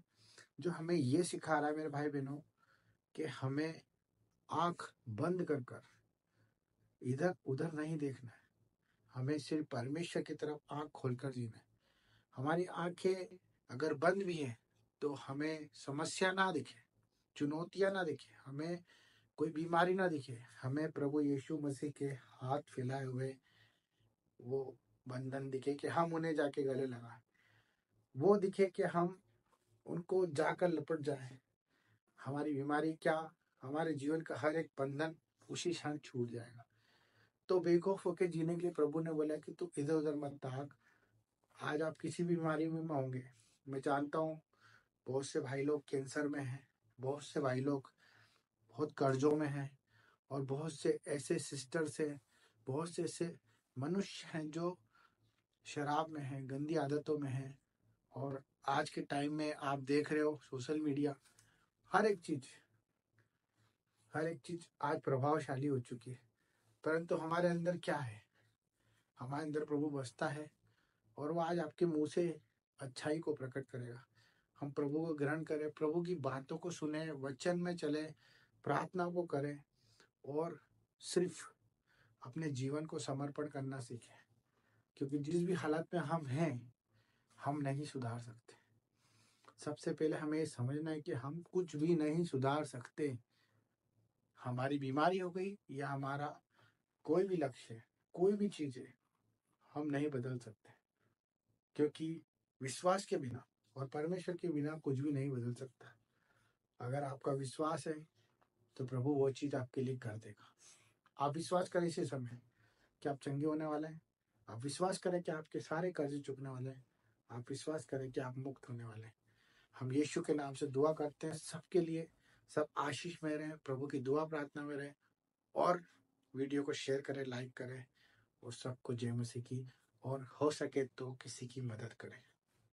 जो हमें ये सिखा रहा है मेरे भाई बहनों कि हमें आंख बंद कर कर इधर उधर नहीं देखना है, हमें सिर्फ परमेश्वर की तरफ आंख खोलकर जीना है। हमारी आंखें अगर बंद भी है तो हमें समस्या ना दिखे, चुनौतियां ना दिखे, हमें कोई बीमारी ना दिखे, हमें प्रभु यीशु मसीह के हाथ फैलाए हुए वो बंधन दिखे कि हम उन्हें जाके गले लगाएं, वो दिखे कि हम उनको जाकर लपट जाएं। हमारी बीमारी क्या, हमारे जीवन का हर एक बंधन उसी क्षण छूट जाएगा। तो बेखौफ होकर जीने के लिए प्रभु ने बोला कि तू इधर उधर मत ताक। आज आप किसी भी बीमारी में होंगे, मैं जानता हूँ बहुत से भाई लोग कैंसर में हैं, बहुत से भाई लोग बहुत कर्जों में हैं, और बहुत से ऐसे सिस्टर्स हैं, बहुत से ऐसे मनुष्य हैं जो शराब में हैं, गंदी आदतों में हैं। और आज के टाइम में आप देख रहे हो सोशल मीडिया, हर एक चीज आज प्रभावशाली हो चुकी है, परंतु हमारे अंदर क्या है? हमारे अंदर प्रभु बसता है और वो आज आपके मुंह से अच्छाई को प्रकट करेगा। हम प्रभु को ग्रहण करें, प्रभु की बातों को सुने, वचन में चले, प्रार्थना को करें और सिर्फ अपने जीवन को समर्पण करना सीखें, क्योंकि जिस भी हालत में हम हैं हम नहीं सुधार सकते। सबसे पहले हमें ये समझना है कि हम कुछ भी नहीं सुधार सकते। हमारी बीमारी हो गई या हमारा कोई भी लक्ष्य है, कोई भी चीज है, हम नहीं बदल सकते, क्योंकि विश्वास के बिना और परमेश्वर के बिना कुछ भी नहीं बदल सकता। अगर आपका विश्वास है तो प्रभु वो चीज़ आपके लिए कर देगा। आप विश्वास करें इसी समय कि आप चंगे होने वाले हैं। आप विश्वास करें कि आपके सारे कर्ज चुकने वाले हैं। आप विश्वास करें कि आप मुक्त होने वाले हैं। हम यीशु के नाम से दुआ करते हैं सबके लिए, सब आशीष में रहें, प्रभु की दुआ प्रार्थना में रहें, और वीडियो को शेयर करें, लाइक करें, और सबको जय मसीह की, और हो सके तो किसी की मदद करें।